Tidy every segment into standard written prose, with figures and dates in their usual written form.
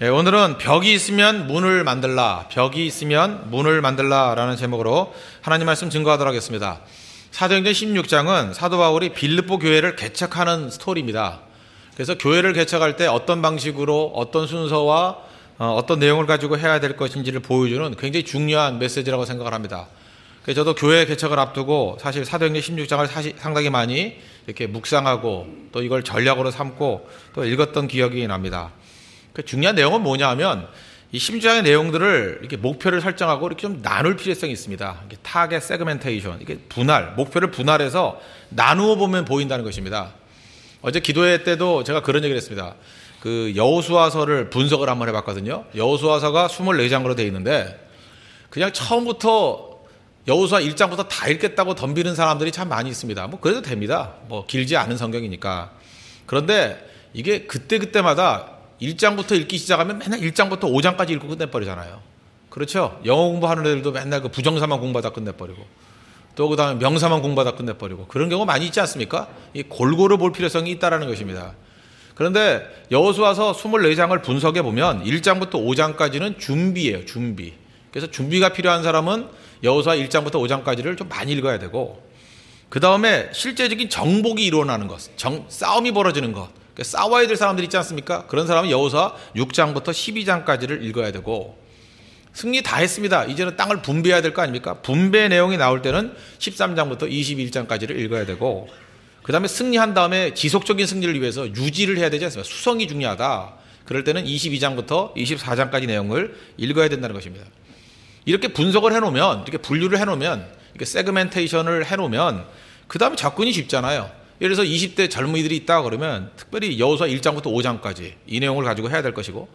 오늘은 벽이 있으면 문을 만들라, 벽이 있으면 문을 만들라 라는 제목으로 하나님 말씀 증거하도록 하겠습니다. 사도행전 16장은 사도 바울이 빌립보 교회를 개척하는 스토리입니다. 그래서 교회를 개척할 때 어떤 방식으로 어떤 순서와 어떤 내용을 가지고 해야 될 것인지를 보여주는 굉장히 중요한 메시지라고 생각을 합니다. 그래서 저도 교회 개척을 앞두고 사실 사도행전 16장을 상당히 많이 이렇게 묵상하고 또 이걸 전략으로 삼고 또 읽었던 기억이 납니다. 그 중요한 내용은 뭐냐 하면 이 16장의 내용들을 이렇게 목표를 설정하고 이렇게 좀 나눌 필요성이 있습니다. 이게 타겟 세그멘테이션, 이게 목표를 분할해서 나누어 보면 보인다는 것입니다. 어제 기도회 때도 제가 그런 얘기를 했습니다. 그 여호수아서를 분석을 한번 해봤거든요. 여호수아서가 24장으로 되어 있는데 그냥 처음부터 여호수아 1장부터 다 읽겠다고 덤비는 사람들이 참 많이 있습니다. 뭐 그래도 됩니다. 뭐 길지 않은 성경이니까. 그런데 이게 그때마다 1장부터 읽기 시작하면 맨날 1장부터 5장까지 읽고 끝내버리잖아요. 그렇죠? 영어 공부하는 애들도 맨날 그 부정사만 공부하다 끝내버리고 또 그 다음에 명사만 공부하다 끝내버리고 그런 경우 많이 있지 않습니까? 이 골고루 볼 필요성이 있다는 것입니다. 그런데 여호수아서 24장을 분석해 보면 1장부터 5장까지는 준비예요. 준비. 그래서 준비가 필요한 사람은 여호수아 1장부터 5장까지를 좀 많이 읽어야 되고 그 다음에 실제적인 정복이 일어나는 것, 싸움이 벌어지는 것, 싸워야 될 사람들이 있지 않습니까? 그런 사람은 여호수아 6장부터 12장까지를 읽어야 되고 승리 다 했습니다. 이제는 땅을 분배해야 될 거 아닙니까? 분배 내용이 나올 때는 13장부터 21장까지를 읽어야 되고 그 다음에 승리한 다음에 지속적인 승리를 위해서 유지를 해야 되지 않습니까? 수성이 중요하다. 그럴 때는 22장부터 24장까지 내용을 읽어야 된다는 것입니다. 이렇게 분석을 해놓으면, 이렇게 분류를 해놓으면, 이렇게 세그멘테이션을 해놓으면 그 다음에 접근이 쉽잖아요. 예를 들어서 20대 젊은이들이 있다 그러면 특별히 여호수아 1장부터 5장까지 이 내용을 가지고 해야 될 것이고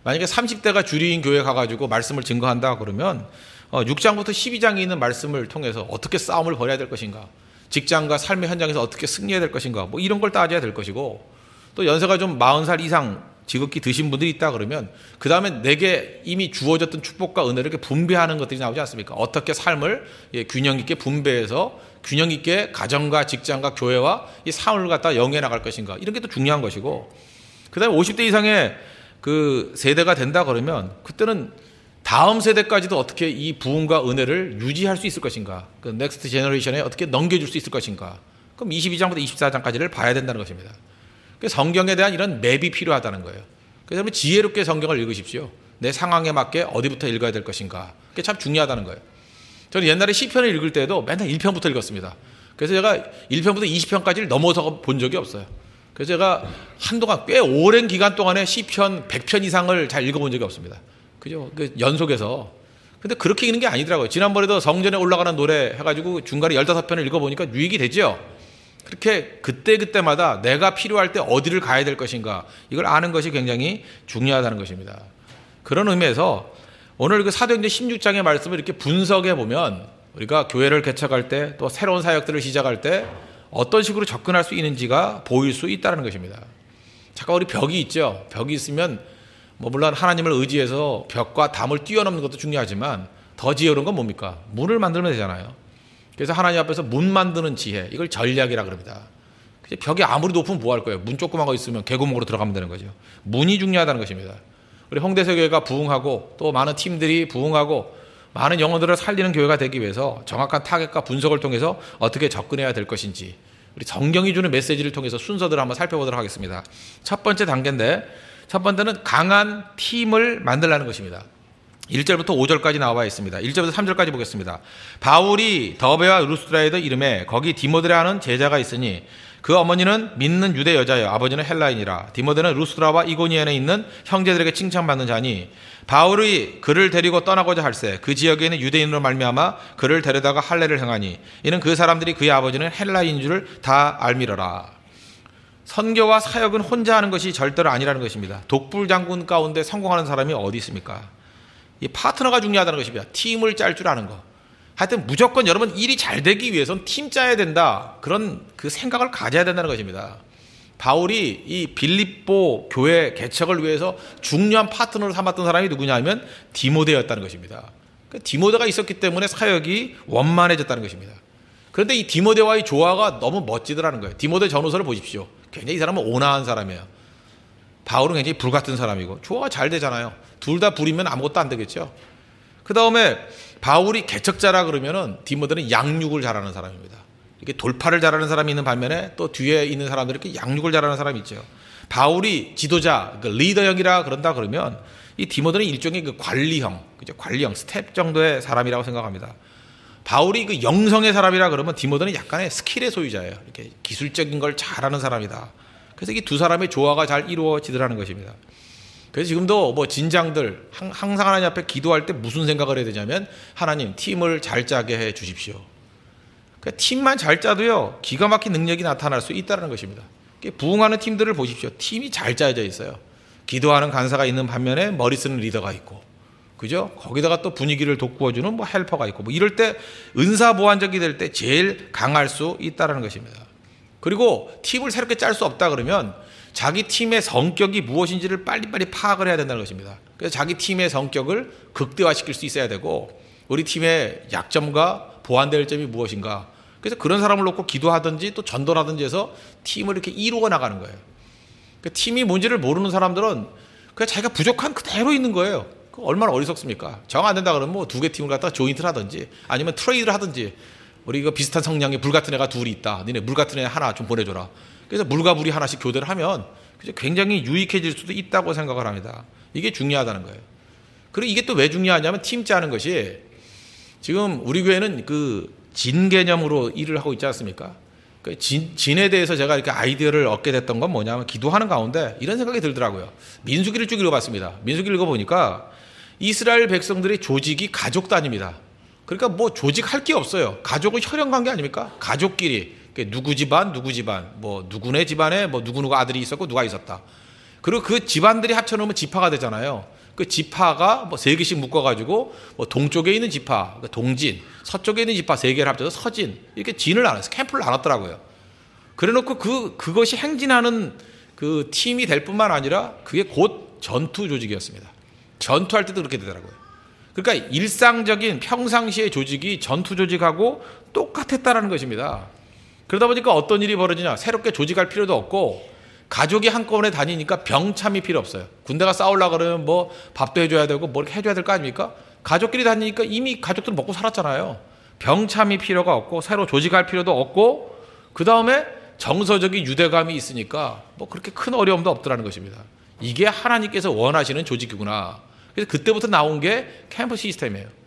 만약에 30대가 주리인 교회 가가지고 말씀을 증거한다 그러면 6장부터 12장에 있는 말씀을 통해서 어떻게 싸움을 벌여야 될 것인가, 직장과 삶의 현장에서 어떻게 승리해야 될 것인가, 뭐 이런 걸 따져야 될 것이고 또 연세가 좀 40살 이상 지극히 드신 분들이 있다 그러면 그 다음에 내게 이미 주어졌던 축복과 은혜를 이렇게 분배하는 것들이 나오지 않습니까? 어떻게 삶을 균형 있게 분배해서 균형 있게 가정과 직장과 교회와 이 삶을 갖다 영위해 나갈 것인가, 이런 게 또 중요한 것이고 그 다음에 50대 이상의 그 세대가 된다 그러면 그때는 다음 세대까지도 어떻게 이 부흥과 은혜를 유지할 수 있을 것인가, 그 넥스트 제너레이션에 어떻게 넘겨줄 수 있을 것인가, 그럼 22장부터 24장까지를 봐야 된다는 것입니다. 성경에 대한 이런 맵이 필요하다는 거예요. 그래서 지혜롭게 성경을 읽으십시오. 내 상황에 맞게 어디부터 읽어야 될 것인가, 그게 참 중요하다는 거예요. 저는 옛날에 시편을 읽을 때도 맨날 1편부터 읽었습니다. 그래서 제가 1편부터 20편까지를 넘어서 본 적이 없어요. 그래서 제가 한동안 꽤 오랜 기간 동안에 시편 100편 이상을 잘 읽어본 적이 없습니다. 그죠? 연속해서. 근데 그렇게 읽는 게 아니더라고요. 지난번에도 성전에 올라가는 노래 해가지고 중간에 15편을 읽어보니까 유익이 되죠? 그렇게 그때마다 내가 필요할 때 어디를 가야 될 것인가, 이걸 아는 것이 굉장히 중요하다는 것입니다. 그런 의미에서 오늘 그 사도행전 16장의 말씀을 이렇게 분석해 보면 우리가 교회를 개척할 때 또 새로운 사역들을 시작할 때 어떤 식으로 접근할 수 있는지가 보일 수 있다는 것입니다. 잠깐 우리 벽이 있죠. 벽이 있으면 물론 하나님을 의지해서 벽과 담을 뛰어넘는 것도 중요하지만 더 지혜로운 건 뭡니까? 문을 만들면 되잖아요. 그래서 하나님 앞에서 문 만드는 지혜, 이걸 전략이라 그럽니다. 벽이 아무리 높으면 뭐 할 거예요? 문 조그만 거 있으면 개구멍으로 들어가면 되는 거죠. 문이 중요하다는 것입니다. 우리 홍대서교회가 부흥하고 또 많은 팀들이 부흥하고 많은 영혼들을 살리는 교회가 되기 위해서 정확한 타겟과 분석을 통해서 어떻게 접근해야 될 것인지 우리 성경이 주는 메시지를 통해서 순서들을 한번 살펴보도록 하겠습니다. 첫 번째 단계인데, 첫 번째는 강한 팀을 만들라는 것입니다. 1절부터 5절까지 나와 있습니다. 1절부터 3절까지 보겠습니다. 바울이 더베와 루스드라에도 이름에 거기 디모데라는 제자가 있으니 그 어머니는 믿는 유대 여자여 아버지는 헬라인이라. 디모데는 루스드라와 이고니온에 있는 형제들에게 칭찬받는 자니 바울이 그를 데리고 떠나고자 할새 그 지역에 있는 유대인으로 말미암아 그를 데려다가 할례를 행하니 이는 그 사람들이 그의 아버지는 헬라인인 줄을 다 알미러라. 선교와 사역은 혼자 하는 것이 절대로 아니라는 것입니다. 독불장군 가운데 성공하는 사람이 어디 있습니까? 이 파트너가 중요하다는 것입니다. 팀을 짤 줄 아는 거. 하여튼 무조건 여러분 일이 잘 되기 위해서는 팀 짜야 된다, 그런 그 생각을 가져야 된다는 것입니다. 바울이 이 빌립보 교회 개척을 위해서 중요한 파트너를 삼았던 사람이 누구냐면 디모데였다는 것입니다. 디모데가 있었기 때문에 사역이 원만해졌다는 것입니다. 그런데 이 디모데와의 조화가 너무 멋지더라는 거예요. 디모데 전후서를 보십시오. 굉장히 이 사람은 온화한 사람이에요. 바울은 굉장히 불같은 사람이고 조화가 잘 되잖아요. 둘 다 불이면 아무것도 안 되겠죠. 그 다음에 바울이 개척자라 그러면은 디모데는 양육을 잘하는 사람입니다. 이렇게 돌파를 잘하는 사람이 있는 반면에 또 뒤에 있는 사람들이 이렇게 양육을 잘하는 사람이 있죠. 바울이 지도자, 그 리더형이라 그런다 그러면 이 디모데는 일종의 그 관리형, 그죠? 관리형, 스텝 정도의 사람이라고 생각합니다. 바울이 그 영성의 사람이라 그러면 디모데는 약간의 스킬의 소유자예요. 이렇게 기술적인 걸 잘하는 사람이다. 그래서 이 두 사람의 조화가 잘 이루어지더라는 것입니다. 그래서 지금도 뭐 진장들 항상 하나님 앞에 기도할 때 무슨 생각을 해야 되냐면 하나님 팀을 잘 짜게 해 주십시오. 그러니까 팀만 잘 짜도요 기가 막힌 능력이 나타날 수 있다는 것입니다. 부흥하는 팀들을 보십시오. 팀이 잘 짜여져 있어요. 기도하는 간사가 있는 반면에 머리 쓰는 리더가 있고, 그죠? 거기다가 또 분위기를 돋구어주는 뭐 헬퍼가 있고, 뭐 이럴 때 은사 보완적이 될 때 제일 강할 수 있다는 것입니다. 그리고 팀을 새롭게 짤 수 없다 그러면 자기 팀의 성격이 무엇인지를 빨리빨리 파악을 해야 된다는 것입니다. 그래서 자기 팀의 성격을 극대화시킬 수 있어야 되고, 우리 팀의 약점과 보완될 점이 무엇인가. 그래서 그런 사람을 놓고 기도하든지 또 전도하든지 해서 팀을 이렇게 이루어 나가는 거예요. 그러니까 팀이 뭔지를 모르는 사람들은 그냥 자기가 부족한 그대로 있는 거예요. 얼마나 어리석습니까? 정 안 된다 그러면 뭐 두 개 팀을 갖다가 조인트를 하든지 아니면 트레이드를 하든지, 우리 이거 비슷한 성향의 물 같은 애가 둘이 있다. 너네 물 같은 애 하나 좀 보내줘라. 그래서 물과 물이 하나씩 교대를 하면 굉장히 유익해질 수도 있다고 생각을 합니다. 이게 중요하다는 거예요. 그리고 이게 또 왜 중요하냐면 팀 짜는 것이, 지금 우리 교회는 그 진 개념으로 일을 하고 있지 않습니까? 그 진에 대해서 제가 이렇게 아이디어를 얻게 됐던 건 뭐냐면 기도하는 가운데 이런 생각이 들더라고요. 민수기를 쭉 읽어봤습니다. 민수기를 읽어보니까 이스라엘 백성들의 조직이 가족 단위입니다. 그러니까 뭐 조직할 게 없어요. 가족은 혈연관계 아닙니까? 가족끼리 누구 집안 뭐 누구네 집안에 뭐 누구 아들이 있었고 누가 있었다. 그리고 그 집안들이 합쳐놓으면 지파가 되잖아요. 그 지파가 뭐 3개씩 묶어가지고 뭐 동쪽에 있는 지파, 그러니까 동진, 서쪽에 있는 지파 3개를 합쳐서 서진, 이렇게 진을 나눴어요. 캠프를 나눴더라고요. 그래놓고 그것이 행진하는 그 팀이 될 뿐만 아니라 그게 곧 전투 조직이었습니다. 전투할 때도 그렇게 되더라고요. 그러니까 일상적인 평상시의 조직이 전투 조직하고 똑같았다라는 것입니다. 그러다 보니까 어떤 일이 벌어지냐, 새롭게 조직할 필요도 없고, 가족이 한꺼번에 다니니까 병참이 필요 없어요. 군대가 싸우려고 그러면 뭐 밥도 해줘야 되고 뭘 해줘야 될 거 아닙니까? 가족끼리 다니니까 이미 가족들은 먹고 살았잖아요. 병참이 필요가 없고 새로 조직할 필요도 없고, 그 다음에 정서적인 유대감이 있으니까 뭐 그렇게 큰 어려움도 없더라는 것입니다. 이게 하나님께서 원하시는 조직이구나. 그래서 그때부터 나온 게 캠프 시스템이에요.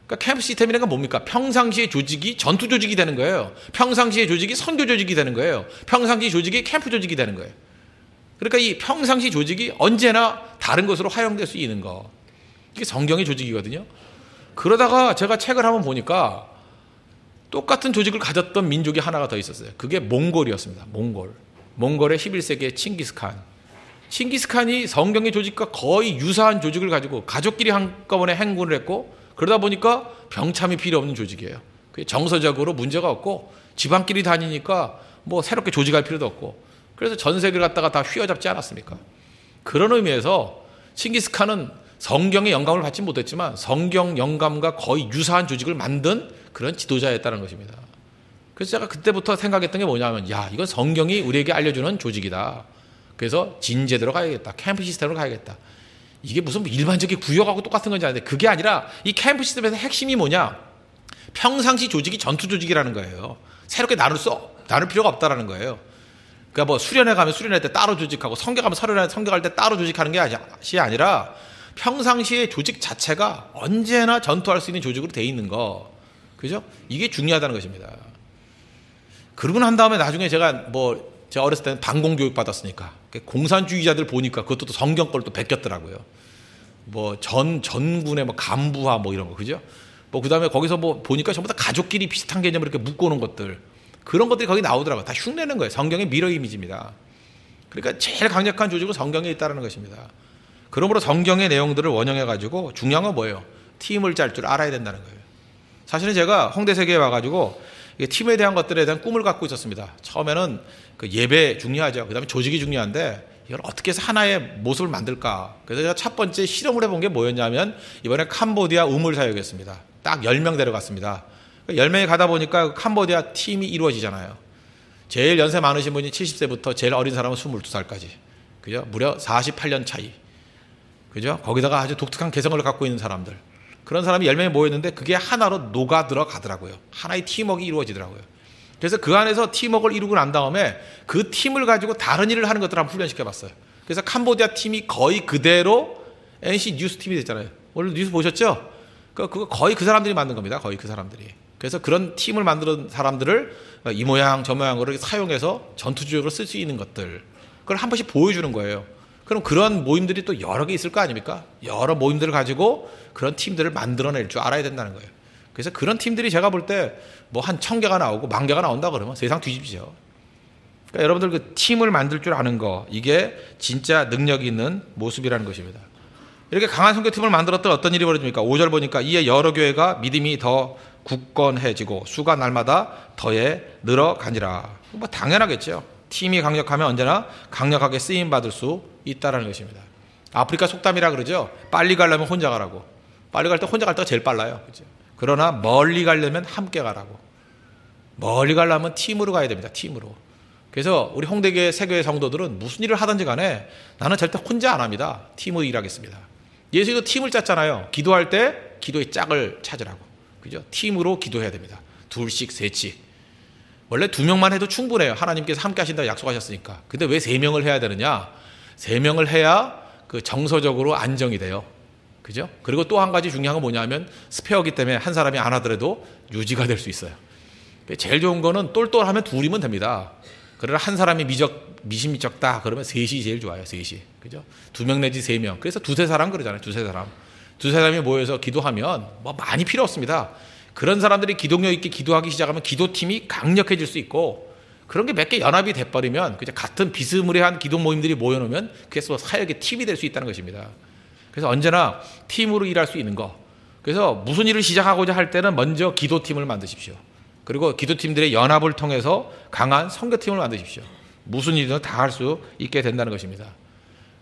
그러니까 캠프 시스템이라는 건 뭡니까? 평상시의 조직이 전투 조직이 되는 거예요. 평상시의 조직이 선교 조직이 되는 거예요. 평상시 조직이 캠프 조직이 되는 거예요. 그러니까 이 평상시 조직이 언제나 다른 것으로 활용될 수 있는 거. 이게 성경의 조직이거든요. 그러다가 제가 책을 한번 보니까 똑같은 조직을 가졌던 민족이 하나가 더 있었어요. 그게 몽골이었습니다. 몽골의 11세기의 칭기스칸이 성경의 조직과 거의 유사한 조직을 가지고 가족끼리 한꺼번에 행군을 했고, 그러다 보니까 병참이 필요 없는 조직이에요. 정서적으로 문제가 없고 집안끼리 다니니까 뭐 새롭게 조직할 필요도 없고, 그래서 전 세계를 갖다가 다 휘어잡지 않았습니까? 그런 의미에서 칭기스칸은 성경의 영감을 받지 못했지만 성경 영감과 거의 유사한 조직을 만든 그런 지도자였다는 것입니다. 그래서 제가 그때부터 생각했던 게 뭐냐면, 야, 이건 성경이 우리에게 알려주는 조직이다. 그래서 진제대로 가야겠다. 캠프 시스템으로 가야겠다. 이게 무슨 일반적인 구역하고 똑같은 건지 아는데, 그게 아니라 이 캠프 시스템에서 핵심이 뭐냐? 평상시 조직이 전투 조직이라는 거예요. 새롭게 나눌 필요가 없다라는 거예요. 그러니까 뭐 수련회 가면 수련회 때 따로 조직하고 성교 가면 성교할 때 따로 조직하는 게 아니라 평상시의 조직 자체가 언제나 전투할 수 있는 조직으로 돼 있는 거. 그죠? 이게 중요하다는 것입니다. 그러고 난 다음에 나중에 제가 어렸을 때는 반공교육 받았으니까 공산주의자들 보니까 그것도 또 성경 걸 또 베꼈더라고요. 뭐 전군의 뭐 간부화 뭐 이런 거, 그죠? 뭐 그다음에 거기서 뭐 보니까 전부 다 가족끼리 비슷한 개념을 이렇게 묶어놓은 것들, 그런 것들이 거기 나오더라고요. 다 흉내는 거예요. 성경의 미러 이미지입니다. 그러니까 제일 강력한 조직은 성경에 있다는 것입니다. 그러므로 성경의 내용들을 원형해가지고 중요한 건 뭐예요? 팀을 짤 줄 알아야 된다는 거예요. 사실은 제가 홍대세계에 와가지고 팀에 대한 것들에 대한 꿈을 갖고 있었습니다. 처음에는 그 예배 중요하죠. 그 다음에 조직이 중요한데 이걸 어떻게 해서 하나의 모습을 만들까. 그래서 제가 첫 번째 실험을 해본 게 뭐였냐면, 이번에 캄보디아 우물사역이었습니다. 딱 10명 데려갔습니다. 10명이 가다 보니까 캄보디아 팀이 이루어지잖아요. 제일 연세 많으신 분이 70세부터 제일 어린 사람은 22살까지. 그죠? 무려 48년 차이. 그죠? 거기다가 아주 독특한 개성을 갖고 있는 사람들. 그런 사람이 10명이 모였는데 그게 하나로 녹아 들어가더라고요. 하나의 팀워크가 이루어지더라고요. 그래서 그 안에서 팀워크를 이루고 난 다음에 그 팀을 가지고 다른 일을 하는 것들을 한번 훈련시켜봤어요. 그래서 캄보디아 팀이 거의 그대로 NC 뉴스 팀이 됐잖아요. 오늘 뉴스 보셨죠? 그거 거의 그 사람들이 만든 겁니다. 거의 그 사람들이. 그래서 그런 팀을 만드는 사람들을 이 모양 저 모양으로 사용해서 전투적으로 쓸 수 있는 것들, 그걸 한 번씩 보여주는 거예요. 그럼 그런 모임들이 또 여러 개 있을 거 아닙니까? 여러 모임들을 가지고 그런 팀들을 만들어낼 줄 알아야 된다는 거예요. 그래서 그런 팀들이 제가 볼 때 뭐 한 1000개가 나오고 10,000개가 나온다 그러면 세상 뒤집죠. 그러니까 여러분들 그 팀을 만들 줄 아는 거, 이게 진짜 능력이 있는 모습이라는 것입니다. 이렇게 강한 선교팀을 만들었던 어떤 일이 벌어집니까? 5절 보니까 이에 여러 교회가 믿음이 더 굳건해지고 수가 날마다 더해 늘어가니라. 뭐 당연하겠죠. 팀이 강력하면 언제나 강력하게 쓰임받을 수 있다는 것입니다. 아프리카 속담이라 그러죠. 빨리 가려면 혼자 가라고. 빨리 갈 때 혼자 갈 때가 제일 빨라요. 그죠? 그러나 멀리 가려면 함께 가라고. 멀리 가려면 팀으로 가야 됩니다. 팀으로. 그래서 우리 홍대교회 세교회 성도들은 무슨 일을 하든지 간에 나는 절대 혼자 안 합니다. 팀으로 일하겠습니다. 예수님도 팀을 짰잖아요. 기도할 때 기도의 짝을 찾으라고. 그죠? 팀으로 기도해야 됩니다. 둘씩, 셋씩. 원래 2명만 해도 충분해요. 하나님께서 함께 하신다고 약속하셨으니까. 근데 왜 3명을 해야 되느냐? 3명을 해야 그 정서적으로 안정이 돼요. 그죠? 그리고 또 한 가지 중요한 건 뭐냐면 스페어기 때문에 한 사람이 안 하더라도 유지가 될 수 있어요. 제일 좋은 거는 똘똘하면 2이면 됩니다. 그러나 한 사람이 미심쩍다 그러면 3이 제일 좋아요. 3이. 그죠? 2명 내지 3명. 그래서 두세 사람 그러잖아요. 두세 사람이 모여서 기도하면 뭐 많이 필요 없습니다. 그런 사람들이 기동력 있게 기도하기 시작하면 기도팀이 강력해질 수 있고, 그런 게 몇 개 연합이 돼버리면 그냥 같은 비스무리한 기도 모임들이 모여놓으면 그게 사역의 팀이 될 수 있다는 것입니다. 그래서 언제나 팀으로 일할 수 있는 거. 그래서 무슨 일을 시작하고자 할 때는 먼저 기도팀을 만드십시오. 그리고 기도팀들의 연합을 통해서 강한 선교팀을 만드십시오. 무슨 일이든 다 할 수 있게 된다는 것입니다.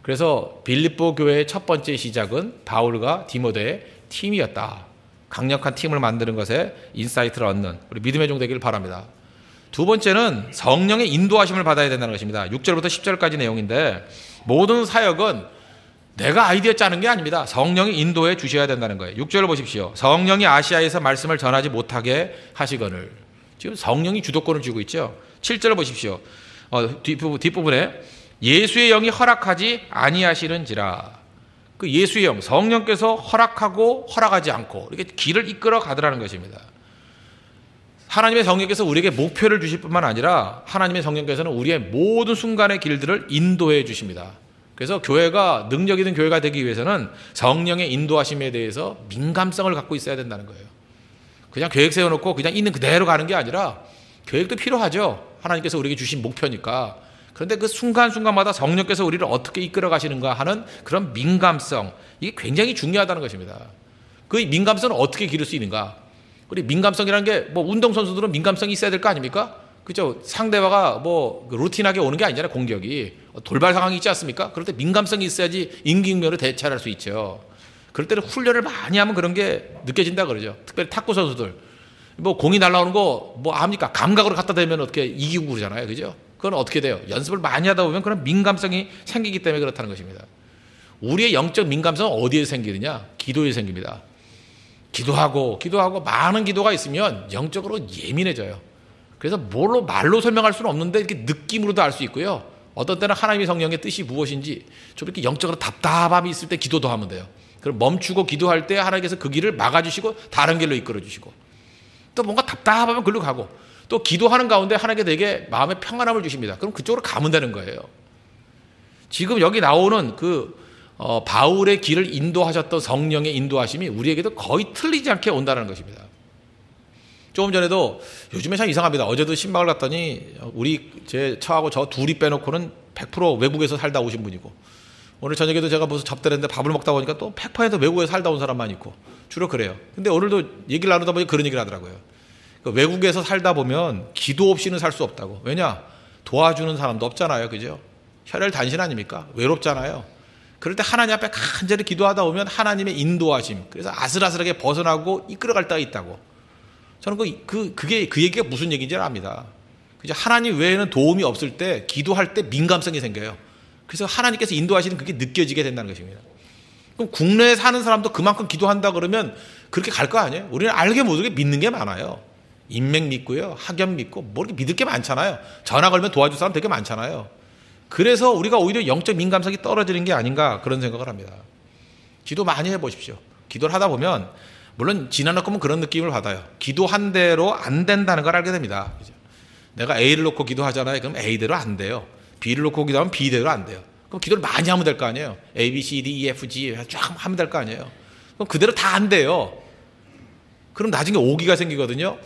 그래서 빌립보 교회의 첫 번째 시작은 바울과 디모데의 팀이었다. 강력한 팀을 만드는 것에 인사이트를 얻는 우리 믿음의 종 되기를 바랍니다. 두 번째는 성령의 인도하심을 받아야 된다는 것입니다. 6절부터 10절까지 내용인데, 모든 사역은 내가 아이디어 짜는 게 아닙니다. 성령이 인도해 주셔야 된다는 거예요. 6절을 보십시오. 성령이 아시아에서 말씀을 전하지 못하게 하시거늘. 지금 성령이 주도권을 쥐고 있죠. 7절을 보십시오. 뒷부분에 예수의 영이 허락하지 아니하시는지라. 그 예수의 영, 성령께서 허락하고 허락하지 않고 이렇게 길을 이끌어 가더라는 것입니다. 하나님의 성령께서 우리에게 목표를 주실 뿐만 아니라 하나님의 성령께서는 우리의 모든 순간의 길들을 인도해 주십니다. 그래서 교회가 능력 있는 교회가 되기 위해서는 성령의 인도하심에 대해서 민감성을 갖고 있어야 된다는 거예요. 그냥 계획 세워놓고 그냥 있는 그대로 가는 게 아니라 계획도 필요하죠. 하나님께서 우리에게 주신 목표니까. 그런데 그 순간순간마다 성령께서 우리를 어떻게 이끌어 가시는가 하는 그런 민감성, 이게 굉장히 중요하다는 것입니다. 그 민감성은 어떻게 기를 수 있는가? 우리 민감성이라는 게 뭐 운동선수들은 민감성이 있어야 될 거 아닙니까? 그죠? 상대와가 뭐 루틴하게 오는 게 아니잖아요. 공격이 돌발 상황이 있지 않습니까? 그럴 때 민감성이 있어야지 임기응변으로 대처할 수 있죠. 그럴 때는 훈련을 많이 하면 그런 게 느껴진다 그러죠. 특별히 탁구 선수들 뭐 공이 날아오는 거 뭐 압니까? 감각으로 갖다 대면 어떻게 이기고 그러잖아요. 그죠? 그건 어떻게 돼요? 연습을 많이 하다 보면 그런 민감성이 생기기 때문에 그렇다는 것입니다. 우리의 영적 민감성은 어디에 생기느냐? 기도에 생깁니다. 기도하고 많은 기도가 있으면 영적으로 예민해져요. 그래서 말로 설명할 수는 없는데 이렇게 느낌으로도 알 수 있고요. 어떤 때는 하나님의 성령의 뜻이 무엇인지 좀 이렇게 영적으로 답답함이 있을 때 기도도 하면 돼요. 그럼 멈추고 기도할 때 하나님께서 그 길을 막아주시고 다른 길로 이끌어주시고, 또 뭔가 답답하면 글로 가고, 또 기도하는 가운데 하나님께 되게 마음의 평안함을 주십니다. 그럼 그쪽으로 가면 되는 거예요. 지금 여기 나오는 바울의 길을 인도하셨던 성령의 인도하심이 우리에게도 거의 틀리지 않게 온다는 것입니다. 조금 전에도 요즘에 참 이상합니다. 어제도 신방을 갔더니 제 처하고 저 둘이 빼놓고는 100% 외국에서 살다 오신 분이고, 오늘 저녁에도 제가 무슨 접대를 했는데 밥을 먹다 보니까 또 100% 외국에서 살다 온 사람만 있고, 주로 그래요. 근데 오늘도 얘기를 나누다 보니 그런 얘기를 하더라고요. 외국에서 살다 보면 기도 없이는 살 수 없다고. 왜냐? 도와주는 사람도 없잖아요. 그죠? 혈혈 단신 아닙니까? 외롭잖아요. 그럴 때 하나님 앞에 간절히 기도하다 보면 하나님의 인도하심, 그래서 아슬아슬하게 벗어나고 이끌어갈 때가 있다고. 저는 그 얘기가 무슨 얘기인지 압니다. 그죠? 하나님 외에는 도움이 없을 때 기도할 때 민감성이 생겨요. 그래서 하나님께서 인도하시는 그게 느껴지게 된다는 것입니다. 그럼 국내에 사는 사람도 그만큼 기도한다 그러면 그렇게 갈 거 아니에요? 우리는 알게 모르게 믿는 게 많아요. 인맥 믿고요, 학연 믿고 뭐 이렇게 믿을 게 많잖아요. 전화 걸면 도와줄 사람 되게 많잖아요. 그래서 우리가 오히려 영적 민감성이 떨어지는 게 아닌가 그런 생각을 합니다. 기도 많이 해보십시오. 기도를 하다 보면 물론 지나놓고 그런 느낌을 받아요. 기도한 대로 안 된다는 걸 알게 됩니다. 내가 A를 놓고 기도하잖아요. 그럼 A대로 안 돼요. B를 놓고 기도하면 B대로 안 돼요. 그럼 기도를 많이 하면 될 거 아니에요. A, B, C, D, E, F, G 쫙 하면 될 거 아니에요. 그럼 그대로 다 안 돼요. 그럼 나중에 오기가 생기거든요.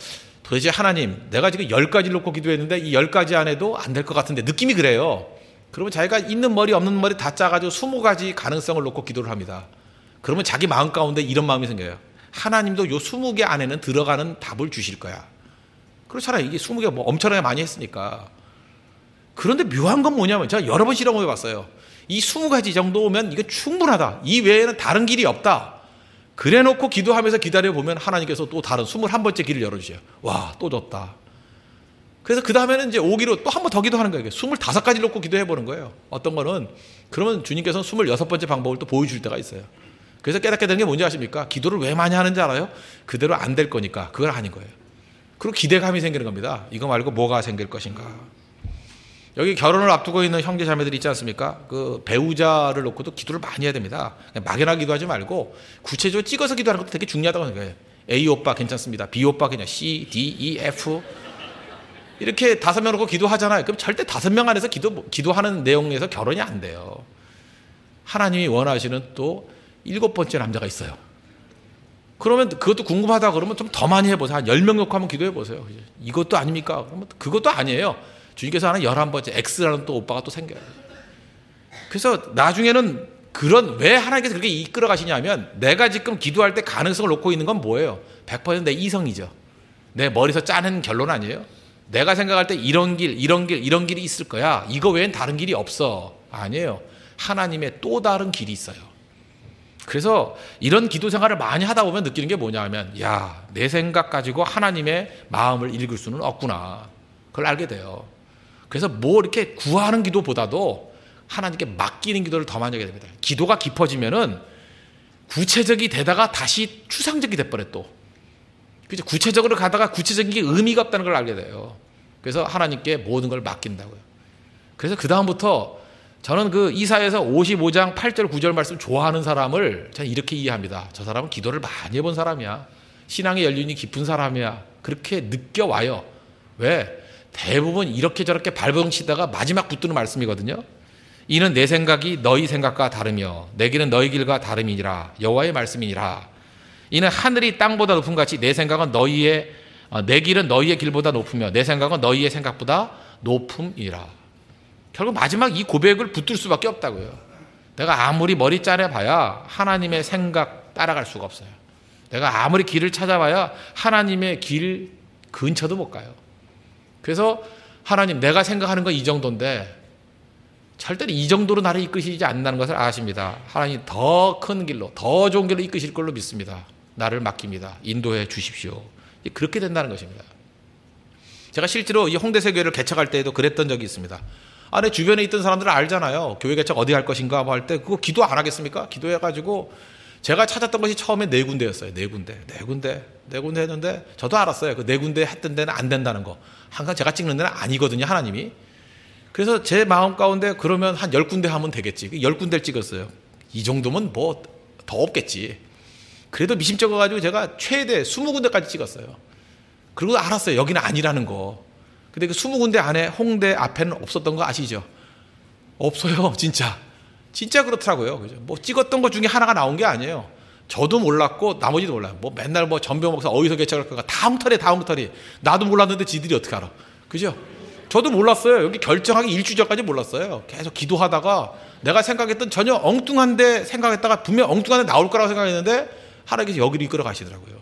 도대체 하나님, 내가 지금 10가지를 놓고 기도했는데 이 10가지 안에도 안 될 것 같은데 느낌이 그래요. 그러면 자기가 있는 머리 없는 머리 다 짜가지고 20가지 가능성을 놓고 기도를 합니다. 그러면 자기 마음 가운데 이런 마음이 생겨요. 하나님도 요 20개 안에는 들어가는 답을 주실 거야. 그렇잖아요. 이게 20개 뭐 엄청나게 많이 했으니까. 그런데 묘한 건 뭐냐면 제가 여러 번 실험해 봤어요. 이 20가지 정도면 이거 충분하다. 이 외에는 다른 길이 없다. 그래 놓고 기도하면서 기다려보면 하나님께서 또 다른 21번째 길을 열어주세요. 와, 또 줬다. 그래서 그 다음에는 이제 오기로 또 한 번 더 기도하는 거예요. 25가지 놓고 기도해보는 거예요. 어떤 거는 그러면 주님께서는 26번째 방법을 또 보여줄 때가 있어요. 그래서 깨닫게 되는 게 뭔지 아십니까? 기도를 왜 많이 하는지 알아요? 그대로 안 될 거니까 그걸 아닌 거예요. 그리고 기대감이 생기는 겁니다. 이거 말고 뭐가 생길 것인가. 여기 결혼을 앞두고 있는 형제 자매들이 있지 않습니까? 그 배우자를 놓고도 기도를 많이 해야 됩니다. 그냥 막연하게 기도하지 말고 구체적으로 찍어서 기도하는 것도 되게 중요하다고 생각해요. A 오빠 괜찮습니다. B 오빠 그냥 C, D, E, F 이렇게 5명 놓고 기도하잖아요. 그럼 절대 5명 안에서 기도하는 내용 내에서 결혼이 안 돼요. 하나님이 원하시는 또 7번째 남자가 있어요. 그러면 그것도 궁금하다 그러면 좀 더 많이 해보세요. 한 10명 놓고 한번 기도해보세요. 이것도 아닙니까? 그러면 그것도 아니에요. 주님께서 하는 11번째 X라는 또 오빠가 또 생겨요. 그래서 나중에는 왜 하나님께서 그렇게 이끌어 가시냐면 내가 지금 기도할 때 가능성을 놓고 있는 건 뭐예요? 100% 내 이성이죠. 내 머리에서 짜는 결론 아니에요? 내가 생각할 때 이런 길이 있을 거야. 이거 외엔 다른 길이 없어. 아니에요. 하나님의 또 다른 길이 있어요. 그래서 이런 기도 생활을 많이 하다 보면 느끼는 게 뭐냐 하면 야, 내 생각 가지고 하나님의 마음을 읽을 수는 없구나. 그걸 알게 돼요. 그래서 뭐 이렇게 구하는 기도보다도 하나님께 맡기는 기도를 더 많이 하게 됩니다. 기도가 깊어지면은 구체적이 되다가 다시 추상적이 돼버려 또. 그죠? 구체적으로 가다가 구체적인 게 의미가 없다는 걸 알게 돼요. 그래서 하나님께 모든 걸 맡긴다고요. 그래서 그 다음부터 저는 그 이사야서 55장 8절 9절 말씀 좋아하는 사람을 저는 이렇게 이해합니다. 저 사람은 기도를 많이 해본 사람이야. 신앙의 연륜이 깊은 사람이야. 그렇게 느껴와요. 왜? 대부분 이렇게 저렇게 발버둥치다가 마지막 붙드는 말씀이거든요. 이는 내 생각이 너희 생각과 다르며 내 길은 너희 길과 다름이니라. 여호와의 말씀이니라. 이는 하늘이 땅보다 높은 같이 내 생각은 내 길은 너희의 길보다 높으며 내 생각은 너희의 생각보다 높음이라. 결국 마지막 이 고백을 붙들 수밖에 없다고요. 내가 아무리 머리 짜내봐야 하나님의 생각 따라갈 수가 없어요. 내가 아무리 길을 찾아봐야 하나님의 길 근처도 못 가요. 그래서 하나님 내가 생각하는 건 이 정도인데 절대로 이 정도로 나를 이끄시지 않는다는 것을 아십니다. 하나님 더 큰 길로 더 좋은 길로 이끄실 걸로 믿습니다. 나를 맡깁니다. 인도해 주십시오. 그렇게 된다는 것입니다. 제가 실제로 이 홍대세 교회를 개척할 때에도 그랬던 적이 있습니다. 내 주변에 있던 사람들은 알잖아요. 교회 개척 어디 할 것인가 뭐 할 때 그거 기도 안 하겠습니까? 기도해가지고 제가 찾았던 것이 처음에 4군데였어요. 4군데 했는데 저도 알았어요. 그 4군데 했던 데는 안 된다는 거. 항상 제가 찍는 데는 아니거든요. 하나님이. 그래서 제 마음 가운데 그러면 한 10군데 하면 되겠지. 10군데를 찍었어요. 이 정도면 뭐 더 없겠지. 그래도 미심쩍어 가지고 제가 최대 20군데까지 찍었어요. 그리고 알았어요. 여기는 아니라는 거. 근데 그 20군데 안에 홍대 앞에는 없었던 거 아시죠? 없어요. 진짜 그렇더라고요. 그죠? 뭐 찍었던 것 중에 하나가 나온 게 아니에요. 저도 몰랐고 나머지도 몰라요. 뭐 맨날 뭐 전병 목사 어디서 개척할 건가 다음 터리. 나도 몰랐는데 지들이 어떻게 알아? 그죠? 저도 몰랐어요. 여기 결정하기 일주일 전까지 몰랐어요. 계속 기도하다가 내가 생각했던 전혀 엉뚱한데 생각했다가 분명 엉뚱한데 나올 거라고 생각했는데 하나님께서 여기로 이끌어 가시더라고요.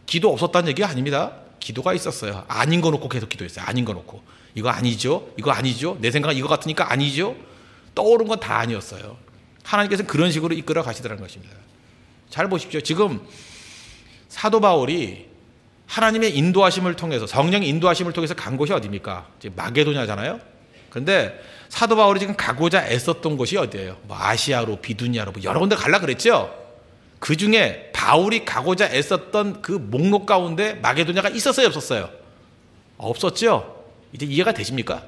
기도 없었다는 얘기가 아닙니다. 기도가 있었어요. 아닌 거 놓고 계속 기도했어요. 아닌 거 놓고. 이거 아니죠. 내 생각은 이거 같으니까 아니죠. 떠오른 건 다 아니었어요. 하나님께서는 그런 식으로 이끌어 가시더라는 것입니다. 잘 보십시오. 지금 사도 바울이 하나님의 인도하심을 통해서 성령의 인도하심을 통해서 간 곳이 어디입니까? 지금 마게도냐잖아요. 그런데 사도 바울이 지금 가고자 애썼던 곳이 어디예요? 뭐 아시아로, 비두니아로, 뭐 여러 군데 갈라 그랬죠. 그 중에 바울이 가고자 애썼던 그 목록 가운데 마게도냐가 있었어요, 없었어요? 없었죠. 이제 이해가 되십니까?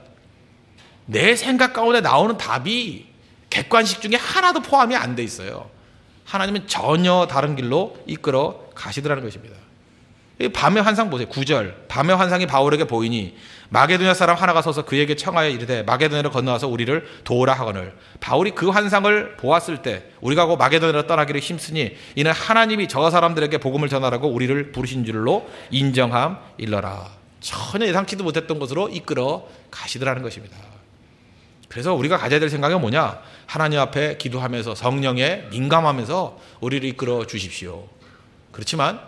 내 생각 가운데 나오는 답이 객관식 중에 하나도 포함이 안 돼 있어요. 하나님은 전혀 다른 길로 이끌어 가시더라는 것입니다. 밤의 환상 보세요. 9절. 밤의 환상이 바울에게 보이니 마게도냐 사람 하나가 서서 그에게 청하여 이르되 마게도냐로 건너와서 우리를 도우라 하거늘. 바울이 그 환상을 보았을 때 우리가 곧 마게도냐로 떠나기를 힘쓰니 이는 하나님이 저 사람들에게 복음을 전하라고 우리를 부르신 줄로 인정함 일러라. 전혀 예상치도 못했던 곳으로 이끌어 가시더라는 것입니다. 그래서 우리가 가져야 될 생각은 뭐냐? 하나님 앞에 기도하면서 성령에 민감하면서 우리를 이끌어 주십시오. 그렇지만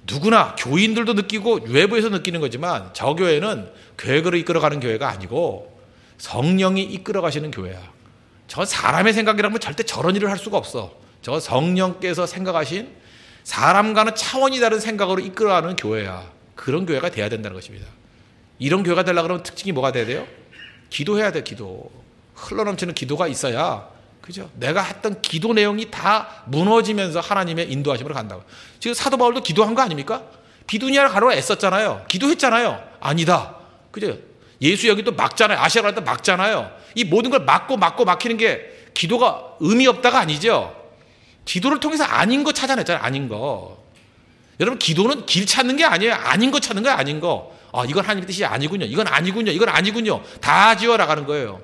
누구나 교인들도 느끼고 외부에서 느끼는 거지만 저 교회는 교회로 이끌어가는 교회가 아니고 성령이 이끌어 가시는 교회야. 저 사람의 생각이라면 절대 저런 일을 할 수가 없어. 저 성령께서 생각하신 사람과는 차원이 다른 생각으로 이끌어가는 교회야. 그런 교회가 돼야 된다는 것입니다. 이런 교회가 되려고 그러면 특징이 뭐가 돼야 돼요? 기도해야 돼. 기도. 흘러넘치는 기도가 있어야, 그죠? 내가 했던 기도 내용이 다 무너지면서 하나님의 인도하심으로 간다고. 지금 사도 바울도 기도한 거 아닙니까? 비두니아를 가려고 애썼잖아요. 기도했잖아요. 아니다, 그죠? 예수 여기 또 막잖아요. 아시아 갈 때 막잖아요. 이 모든 걸 막히는 게 기도가 의미 없다가 아니죠. 기도를 통해서 아닌 거 찾아냈잖아요. 아닌 거. 여러분, 기도는 길 찾는 게 아니에요. 아닌 거 찾는 거예요. 아닌 거. 이건 하나님의 뜻이 아니군요. 이건 아니군요. 이건 아니군요. 다 지워나가는 거예요.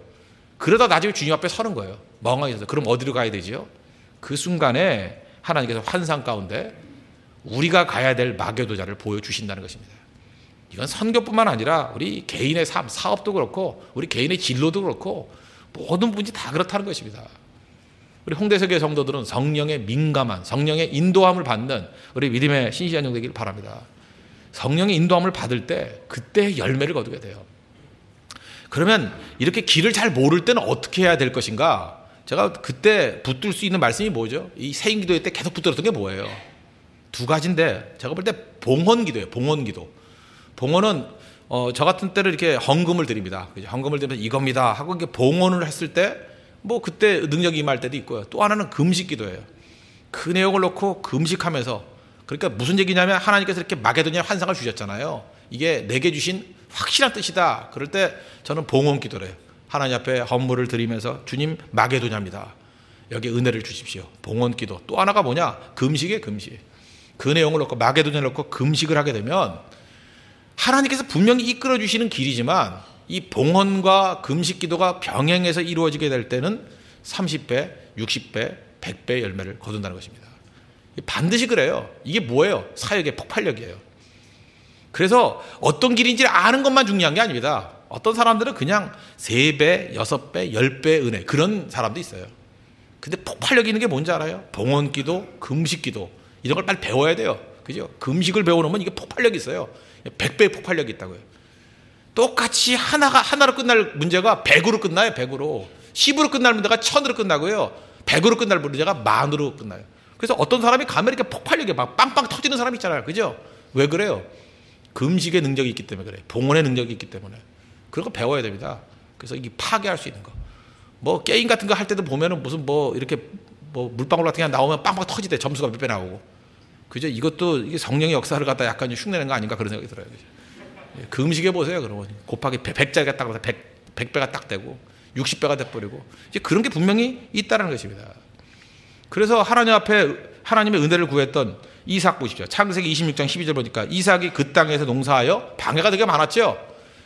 그러다 나중에 주님 앞에 서는 거예요. 멍하니 서서. 그럼 어디로 가야 되죠? 그 순간에 하나님께서 환상 가운데 우리가 가야 될 마게도냐를 보여주신다는 것입니다. 이건 선교뿐만 아니라 우리 개인의 삶, 사업도 그렇고 우리 개인의 진로도 그렇고 모든 분이 다 그렇다는 것입니다. 우리 홍대석의 성도들은 성령의 민감한, 성령의 인도함을 받는 우리 믿음의 신실한 종 되길 바랍니다. 성령의 인도함을 받을 때 그때 열매를 거두게 돼요. 그러면 이렇게 길을 잘 모를 때는 어떻게 해야 될 것인가? 제가 그때 붙들 수 있는 말씀이 뭐죠? 이 세인기도회 때 계속 붙들었던 게 뭐예요? 두 가지인데 제가 볼 때 봉헌기도예요. 봉헌기도. 봉헌은 저 같은 때를 이렇게 헌금을 드립니다. 헌금을 드리면서 이겁니다 하고 이렇게 봉헌을 했을 때 뭐 그때 능력이 임할 때도 있고요. 또 하나는 금식기도예요. 그 내용을 놓고 금식하면서, 그러니까 무슨 얘기냐면 하나님께서 이렇게 마게도냐 환상을 주셨잖아요. 이게 내게 주신 확실한 뜻이다. 그럴 때 저는 봉헌기도를 해요. 하나님 앞에 헌물을 드리면서 주님 마게도냐입니다. 여기 은혜를 주십시오. 봉헌기도. 또 하나가 뭐냐? 금식이에요. 금식. 그 내용을 놓고 마게도냐를 놓고 금식을 하게 되면 하나님께서 분명히 이끌어 주시는 길이지만 이 봉헌과 금식기도가 병행해서 이루어지게 될 때는 30배, 60배, 100배의 열매를 거둔다는 것입니다. 반드시 그래요. 이게 뭐예요? 사역의 폭발력이에요. 그래서 어떤 길인지를 아는 것만 중요한 게 아닙니다. 어떤 사람들은 그냥 3배, 6배, 10배 은혜, 그런 사람도 있어요. 근데 폭발력 있는 게 뭔지 알아요? 봉헌기도, 금식기도, 이런 걸 빨리 배워야 돼요. 그죠? 금식을 배워놓으면 이게 폭발력이 있어요. 100배의 폭발력이 있다고요. 똑같이 하나로 끝날 문제가 100으로 끝나요. 100으로. 10으로 끝날 문제가 1000으로 끝나고요. 100으로 끝날 문제가 10,000으로 끝나요. 그래서 어떤 사람이 가면 이렇게 폭발력이 막 빵빵 터지는 사람 있잖아요. 그죠? 왜 그래요? 금식의 능력이 있기 때문에 그래요. 봉헌의 능력이 있기 때문에. 그런 거 배워야 됩니다. 그래서 이게 파괴할 수 있는 거. 뭐 게임 같은 거 할 때도 보면은 무슨 뭐 이렇게 뭐 물방울 같은 게 나오면 빵빵 터지대. 점수가 몇 배 나오고. 그죠? 이것도 이게 성령의 역사를 갖다 약간 흉내내는 거 아닌가 그런 생각이 들어요. 그죠? 금식해 보세요. 그러면 곱하기 100짜리가 딱 100배가 딱 되고 60배가 돼버리고 이제 그런 게 분명히 있다는 것입니다. 그래서 하나님 앞에 하나님의 은혜를 구했던 이삭 보십시오. 창세기 26장 12절 보니까 이삭이 그 땅에서 농사하여 방해가 되게 많았죠.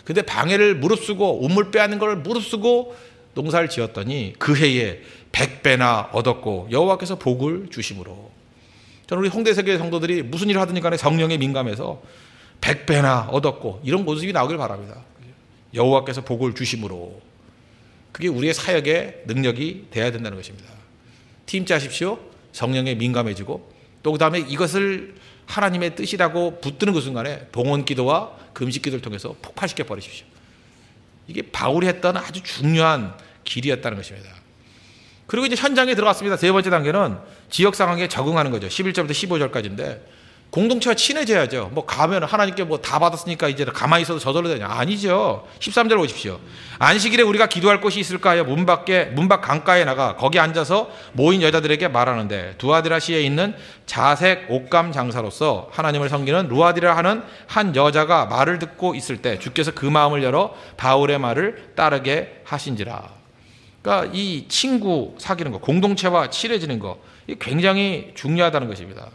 근데 방해를 무릅쓰고 우물 빼앗는 걸 무릅쓰고 농사를 지었더니 그 해에 100배나 얻었고 여호와께서 복을 주심으로. 저는 우리 홍대세계 성도들이 무슨 일을 하든지 간에 성령에 민감해서 100배나 얻었고 이런 모습이 나오길 바랍니다. 여호와께서 복을 주심으로. 그게 우리의 사역의 능력이 돼야 된다는 것입니다. 팀 짜십시오. 성령에 민감해지고 또 그 다음에 이것을 하나님의 뜻이라고 붙드는 그 순간에 봉헌기도와 금식기도를 통해서 폭발시켜 버리십시오. 이게 바울이 했던 아주 중요한 길이었다는 것입니다. 그리고 이제 현장에 들어갔습니다. 세 번째 단계는 지역 상황에 적응하는 거죠. 11절부터 15절까지인데 공동체와 친해져야죠. 뭐 가면 하나님께 뭐 다 받았으니까 이제 가만히 있어도 저절로 되냐? 아니죠. 13절 보십시오. 안식일에 우리가 기도할 곳이 있을까 하여 문 밖 강가에 나가 거기 앉아서 모인 여자들에게 말하는데 두아디라시에 있는 자색 옷감 장사로서 하나님을 섬기는 루아디라 하는 한 여자가 말을 듣고 있을 때 주께서 그 마음을 열어 바울의 말을 따르게 하신지라. 그러니까 이 친구 사귀는 거, 공동체와 친해지는 거, 이게 굉장히 중요하다는 것입니다.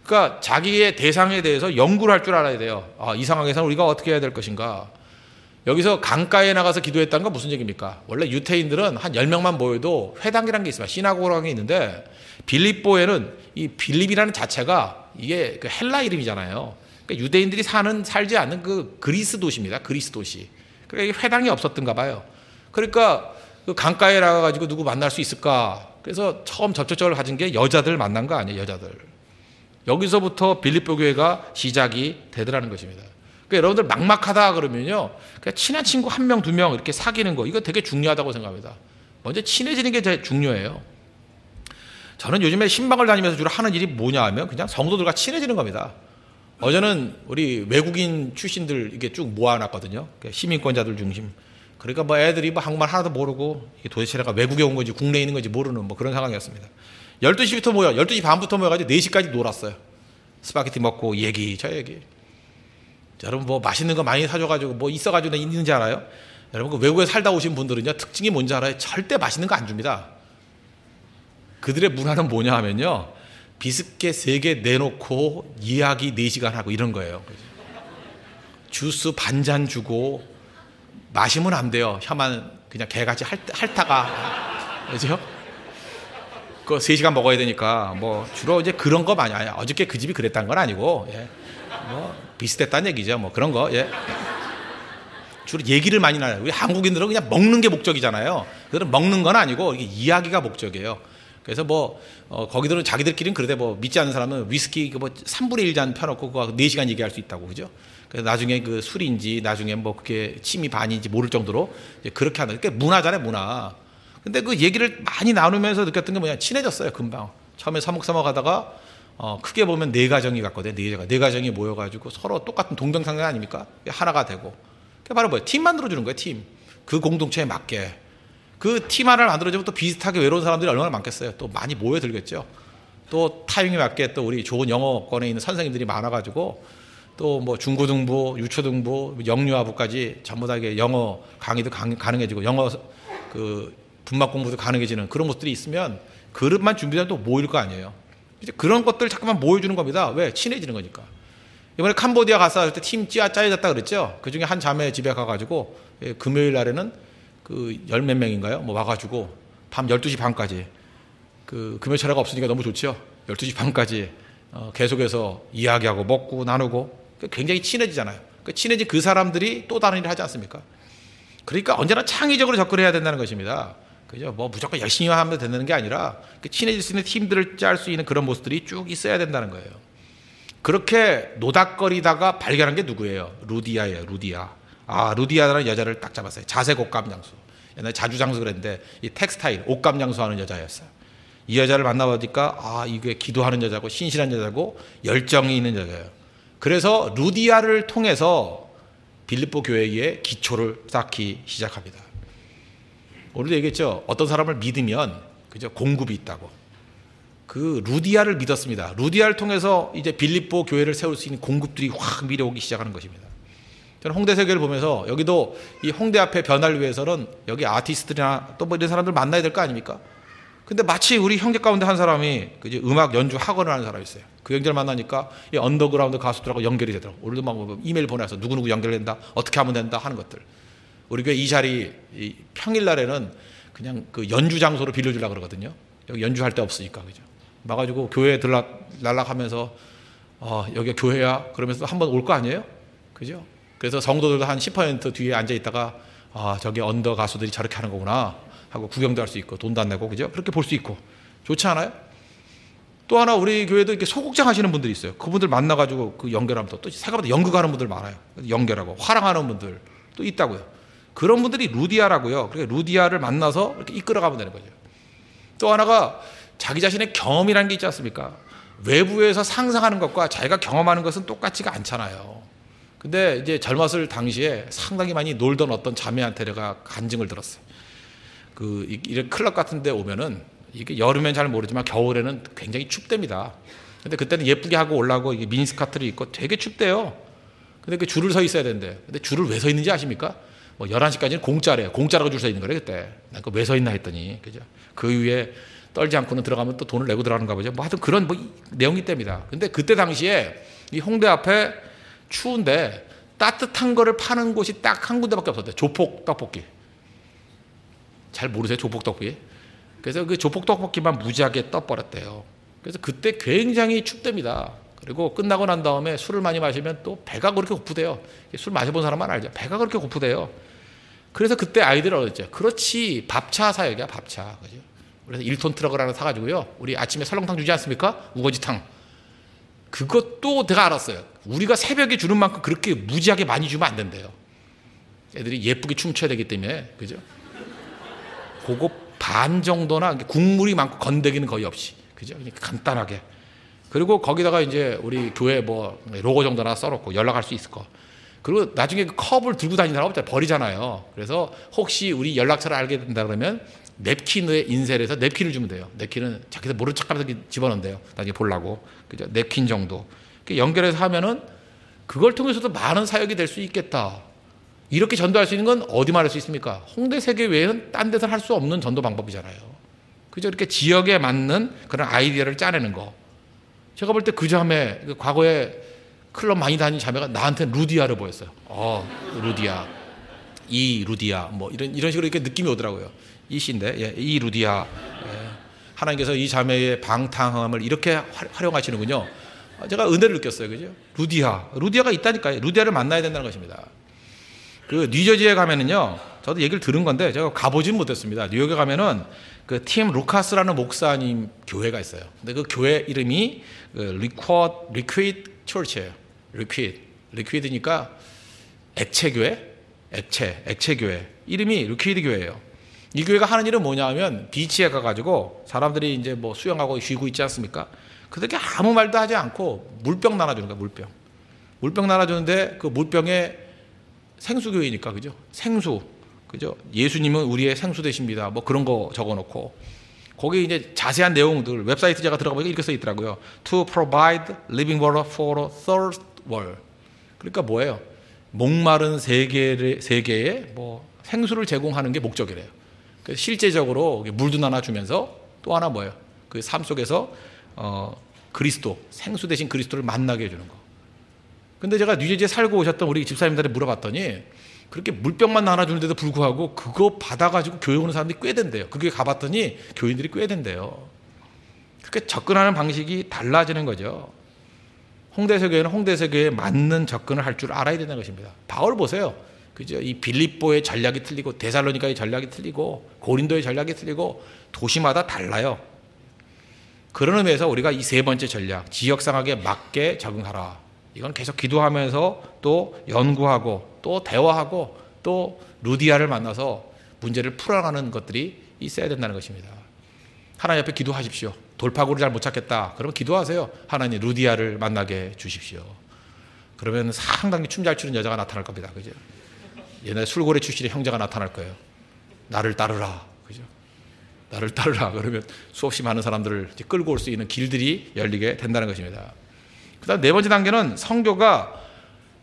그러니까 자기의 대상에 대해서 연구를 할 줄 알아야 돼요. 이 상황에서는 우리가 어떻게 해야 될 것인가. 여기서 강가에 나가서 기도했다는 건 무슨 얘기입니까? 원래 유태인들은 한 10명만 모여도 회당이라는 게 있습니다. 시나고라는 게 있는데 빌립보에는 이 빌립이라는 자체가 이게 그 헬라 이름이잖아요. 그러니까 유대인들이 살지 않는 그 그리스 도시입니다. 그리스 도시. 그러니까 회당이 없었던가 봐요. 그러니까 그 강가에 나가가지고 누구 만날 수 있을까? 그래서 처음 접촉점을 가진 게 여자들 만난 거 아니에요, 여자들. 여기서부터 빌립보 교회가 시작이 되더라는 것입니다. 그러니까 여러분들 막막하다 그러면요, 그냥 친한 친구 1명, 2명 이렇게 사귀는 거, 이거 되게 중요하다고 생각합니다. 먼저 친해지는 게 제일 중요해요. 저는 요즘에 신방을 다니면서 주로 하는 일이 뭐냐 하면 그냥 성도들과 친해지는 겁니다. 어제는 우리 외국인 출신들 이게 쭉 모아놨거든요. 시민권자들 중심. 그러니까 뭐 애들이 뭐 한국말 하나도 모르고 도대체 내가 외국에 온 건지 국내에 있는 건지 모르는 뭐 그런 상황이었습니다. 12시부터 12시 반부터 모여가지고 4시까지 놀았어요. 스파게티 먹고 저 얘기. 여러분 뭐 맛있는 거 많이 사줘가지고 뭐 있어가지고 있는지 알아요? 여러분 그 외국에 살다 오신 분들은요, 특징이 뭔지 알아요? 절대 맛있는 거 안 줍니다. 그들의 문화는 뭐냐 하면요, 비스켓 3개 내놓고 이야기 4시간 하고 이런 거예요. 주스 반잔 주고 마시면 안 돼요. 혀만 그냥 개같이 핥다가. 그죠? 그 3시간 먹어야 되니까 뭐 주로 이제 그런 거 많이 해요. 어저께 그 집이 그랬다는 건 아니고, 예. 뭐 비슷했다는 얘기죠. 뭐 그런 거, 예. 주로 얘기를 많이 나눠요. 우리 한국인들은 그냥 먹는 게 목적이잖아요. 그들은 먹는 건 아니고 이게 이야기가 목적이에요. 그래서 뭐 거기들은 자기들끼리는 그러대. 뭐 믿지 않는 사람은 위스키 뭐 3분의 1잔 펴놓고 그거 4시간 얘기할 수 있다고, 그죠? 그래서 나중에 그 술인지 나중에 뭐 그게 침이 반인지 모를 정도로 이제 그렇게 하는. 그게 문화잖아요, 문화. 근데 그 얘기를 많이 나누면서 느꼈던 게 뭐냐, 친해졌어요, 금방. 처음에 서먹서먹하다가 크게 보면 4가정이 갔거든요. 4가정이 모여가지고 서로 똑같은 동병상련 아닙니까? 하나가 되고. 그게 바로 뭐예요? 팀 만들어주는 거예요, 팀. 그 공동체에 맞게. 그 팀 하나를 만들어주면 또 비슷하게 외로운 사람들이 얼마나 많겠어요. 또 많이 모여들겠죠. 또 타이밍에 맞게 또 우리 좋은 영어권에 있는 선생님들이 많아가지고 또 뭐 중고등부, 유초등부, 영유아부까지 전부 다 영어 강의도 가능해지고 영어 그 분막 공부도 가능해지는 그런 것들이 있으면 그릇만 준비되면 또 모일 거 아니에요. 이제 그런 것들 자꾸만 모여주는 겁니다. 왜? 친해지는 거니까. 이번에 캄보디아 갔을 때 팀 짜여졌다 그랬죠. 그 중에 한 자매 집에 가가지고 금요일 날에는 그 10몇 명인가요? 뭐 와가지고 밤 12시 반까지 그 금요 철야가 없으니까 너무 좋죠. 12시 반까지 계속해서 이야기하고 먹고 나누고 굉장히 친해지잖아요. 친해진 그 사람들이 또 다른 일을 하지 않습니까? 그러니까 언제나 창의적으로 접근해야 된다는 것입니다. 그죠? 뭐 무조건 열심히 하면 되는 게 아니라 친해질 수 있는 팀들을 짤 수 있는 그런 모습들이 쭉 있어야 된다는 거예요. 그렇게 노닥거리다가 발견한 게 누구예요? 루디아예요, 루디아. 루디아라는 여자를 딱 잡았어요. 자색 옷감 장수. 옛날에 자주 장수 그랬는데 이 텍스타일, 옷감 장수하는 여자였어요. 이 여자를 만나보니까 이게 기도하는 여자고 신실한 여자고 열정이 있는 여자예요. 그래서 루디아를 통해서 빌립보 교회의 기초를 쌓기 시작합니다. 오늘도 얘기했죠. 어떤 사람을 믿으면 그죠, 공급이 있다고. 그 루디아를 믿었습니다. 루디아를 통해서 이제 빌립보 교회를 세울 수 있는 공급들이 확 밀어오기 시작하는 것입니다. 저는 홍대 세계를 보면서 여기도 이 홍대 앞에 변화를 위해서는 여기 아티스트나 또 뭐 이런 사람들 만나야 될 거 아닙니까? 근데 마치 우리 형제 가운데 한 사람이 그죠, 음악 연주 학원을 하는 사람이 있어요. 그 형제를 만나니까 이 언더그라운드 가수들하고 연결이 되더라고. 오늘도 막 이메일 보내서 누구누구 연결된다, 어떻게 하면 된다 하는 것들. 우리 교회 이 자리 평일날에는 그냥 그 연주 장소로 빌려주려고 그러거든요. 여기 연주할 데 없으니까, 그죠. 와가지고 교회에 날락하면서 여기가 교회야 그러면서 한번 올 거 아니에요, 그죠. 그래서 성도들도 한 10% 뒤에 앉아 있다가 저기 언더 가수들이 저렇게 하는 거구나 하고 구경도 할 수 있고 돈도 안 내고, 그죠. 그렇게 볼 수 있고 좋지 않아요? 또 하나 우리 교회도 이렇게 소극장 하시는 분들이 있어요. 그분들 만나가지고 그 연결하면 또 생각보다 연극하는 분들 많아요. 연결하고 화랑하는 분들 또 있다고요. 그런 분들이 루디아라고요. 그러니까 루디아를 만나서 이렇게 이끌어가면 되는 거죠. 또 하나가 자기 자신의 경험이라는 게 있지 않습니까? 외부에서 상상하는 것과 자기가 경험하는 것은 똑같지가 않잖아요. 근데 이제 젊었을 당시에 상당히 많이 놀던 어떤 자매한테 내가 간증을 들었어요. 이런 클럽 같은 데 오면은 이게 여름엔 잘 모르지만 겨울에는 굉장히 춥답니다. 근데 그때는 예쁘게 하고 올라고 이게 미니스커트를 입고 되게 춥대요. 근데 그 줄을 서 있어야 된대. 근데 줄을 왜 서 있는지 아십니까? 뭐 11시까지는 공짜래요. 공짜라고 줄 서 있는 거래 그때. 난 그 왜 서 있나 했더니 그죠? 그 위에 떨지 않고는 들어가면 또 돈을 내고 들어가는가 보죠. 뭐 하여튼 그런 뭐 내용이 있답니다. 근데 그때 당시에 이 홍대 앞에 추운데 따뜻한 거를 파는 곳이 딱 한 군데밖에 없었대요. 조폭 떡볶이. 잘 모르세요? 조폭 떡볶이? 그래서 그 조폭 떡볶이만 무지하게 떠버렸대요. 그래서 그때 굉장히 춥답니다. 그리고 끝나고 난 다음에 술을 많이 마시면 또 배가 그렇게 고프대요. 술 마셔본 사람만 알죠. 배가 그렇게 고프대요. 그래서 그때 아이들을 얻었죠. 그렇지, 밥차 사역이야, 밥차. 그죠? 그래서 1톤 트럭을 하나 사가지고요. 우리 아침에 설렁탕 주지 않습니까? 우거지탕. 그것도 내가 알았어요. 우리가 새벽에 주는 만큼 그렇게 무지하게 많이 주면 안 된대요. 애들이 예쁘게 춤춰야 되기 때문에. 그죠? 그거 반 정도나 국물이 많고 건더기는 거의 없이. 그죠? 간단하게. 그리고 거기다가 이제 우리 교회 뭐 로고 정도나 써놓고 연락할 수 있을 거. 그리고 나중에 그 컵을 들고 다니는 사람 없잖아요. 버리잖아요. 그래서 혹시 우리 연락처를 알게 된다 그러면 냅킨에 인쇄를 해서 냅킨을 주면 돼요. 냅킨은 자기도 모른 척하면서 집어넣는데요. 나중에 보려고. 그죠? 냅킨 정도. 연결해서 하면은 그걸 통해서도 많은 사역이 될 수 있겠다. 이렇게 전도할 수 있는 건 어디만 할 수 있습니까? 홍대 세계 외에는 딴 데서 할 수 없는 전도 방법이잖아요. 그죠? 이렇게 지역에 맞는 그런 아이디어를 짜내는 거. 제가 볼 때 그 자매, 과거에 클럽 많이 다닌 자매가 나한테 루디아를 보였어요. 루디아. 이 루디아. 뭐 이런 식으로 이렇게 느낌이 오더라고요. 이 씨인데, 예, 이 루디아. 예. 하나님께서 이 자매의 방탕함을 이렇게 활용하시는군요. 제가 은혜를 느꼈어요. 그죠? 루디아가 있다니까요. 루디아를 만나야 된다는 것입니다. 그 뉴저지에 가면은요, 저도 얘기를 들은 건데 제가 가보진 못했습니다. 뉴욕에 가면은 그 팀 루카스라는 목사님 교회가 있어요. 근데 그 교회 이름이 리퀴드 처치예요. 리퀴드니까 액체 교회, 액체 교회. 이름이 리퀴드 교회예요. 이 교회가 하는 일은 뭐냐면 비치에 가가지고 사람들이 이제 뭐 수영하고 쉬고 있지 않습니까? 그렇게 아무 말도 하지 않고 물병 나눠주는 거야. 물병 나눠주는데 그 물병에 생수교회니까 그죠? 생수. 그죠? 예수님은 우리의 생수 되십니다. 뭐 그런 거 적어놓고 거기 이제 자세한 내용들 웹사이트 제가 들어가 보니까 이렇게 써 있더라고요. To provide living water for a thirst world. 그러니까 뭐예요? 목마른 세계에 뭐 생수를 제공하는 게 목적이래요. 그래서 실제적으로 물도 나눠주면서 또 하나 뭐예요? 그 삶 속에서 그리스도 생수 대신 그리스도를 만나게 해주는 거. 근데 제가 뉴저지에 살고 오셨던 우리 집사님들한테 물어봤더니 그렇게 물병만 나눠주는데도 불구하고 그거 받아가지고 교회 오는 사람들이 꽤 된대요. 그게 가봤더니 교인들이 꽤 된대요. 그렇게 접근하는 방식이 달라지는 거죠. 홍대세교회는 홍대세교회에 맞는 접근을 할 줄 알아야 된다는 것입니다. 바울 보세요. 그죠? 이 빌립보의 전략이 틀리고 데살로니가의 전략이 틀리고 고린도의 전략이 틀리고 도시마다 달라요. 그런 의미에서 우리가 이 세 번째 전략, 지역상하게 맞게 적응하라. 이건 계속 기도하면서 또 연구하고 또 대화하고 또 루디아를 만나서 문제를 풀어가는 것들이 있어야 된다는 것입니다. 하나님 앞에 기도하십시오. 돌파구를 잘 못 찾겠다. 그러면 기도하세요. 하나님 루디아를 만나게 주십시오. 그러면 상당히 춤 잘 추는 여자가 나타날 겁니다. 그죠? 옛날에 술고래 출신의 형제가 나타날 거예요. 나를 따르라. 그죠? 나를 따르라. 그러면 수없이 많은 사람들을 끌고 올 수 있는 길들이 열리게 된다는 것입니다. 그다음 네 번째 단계는 성교가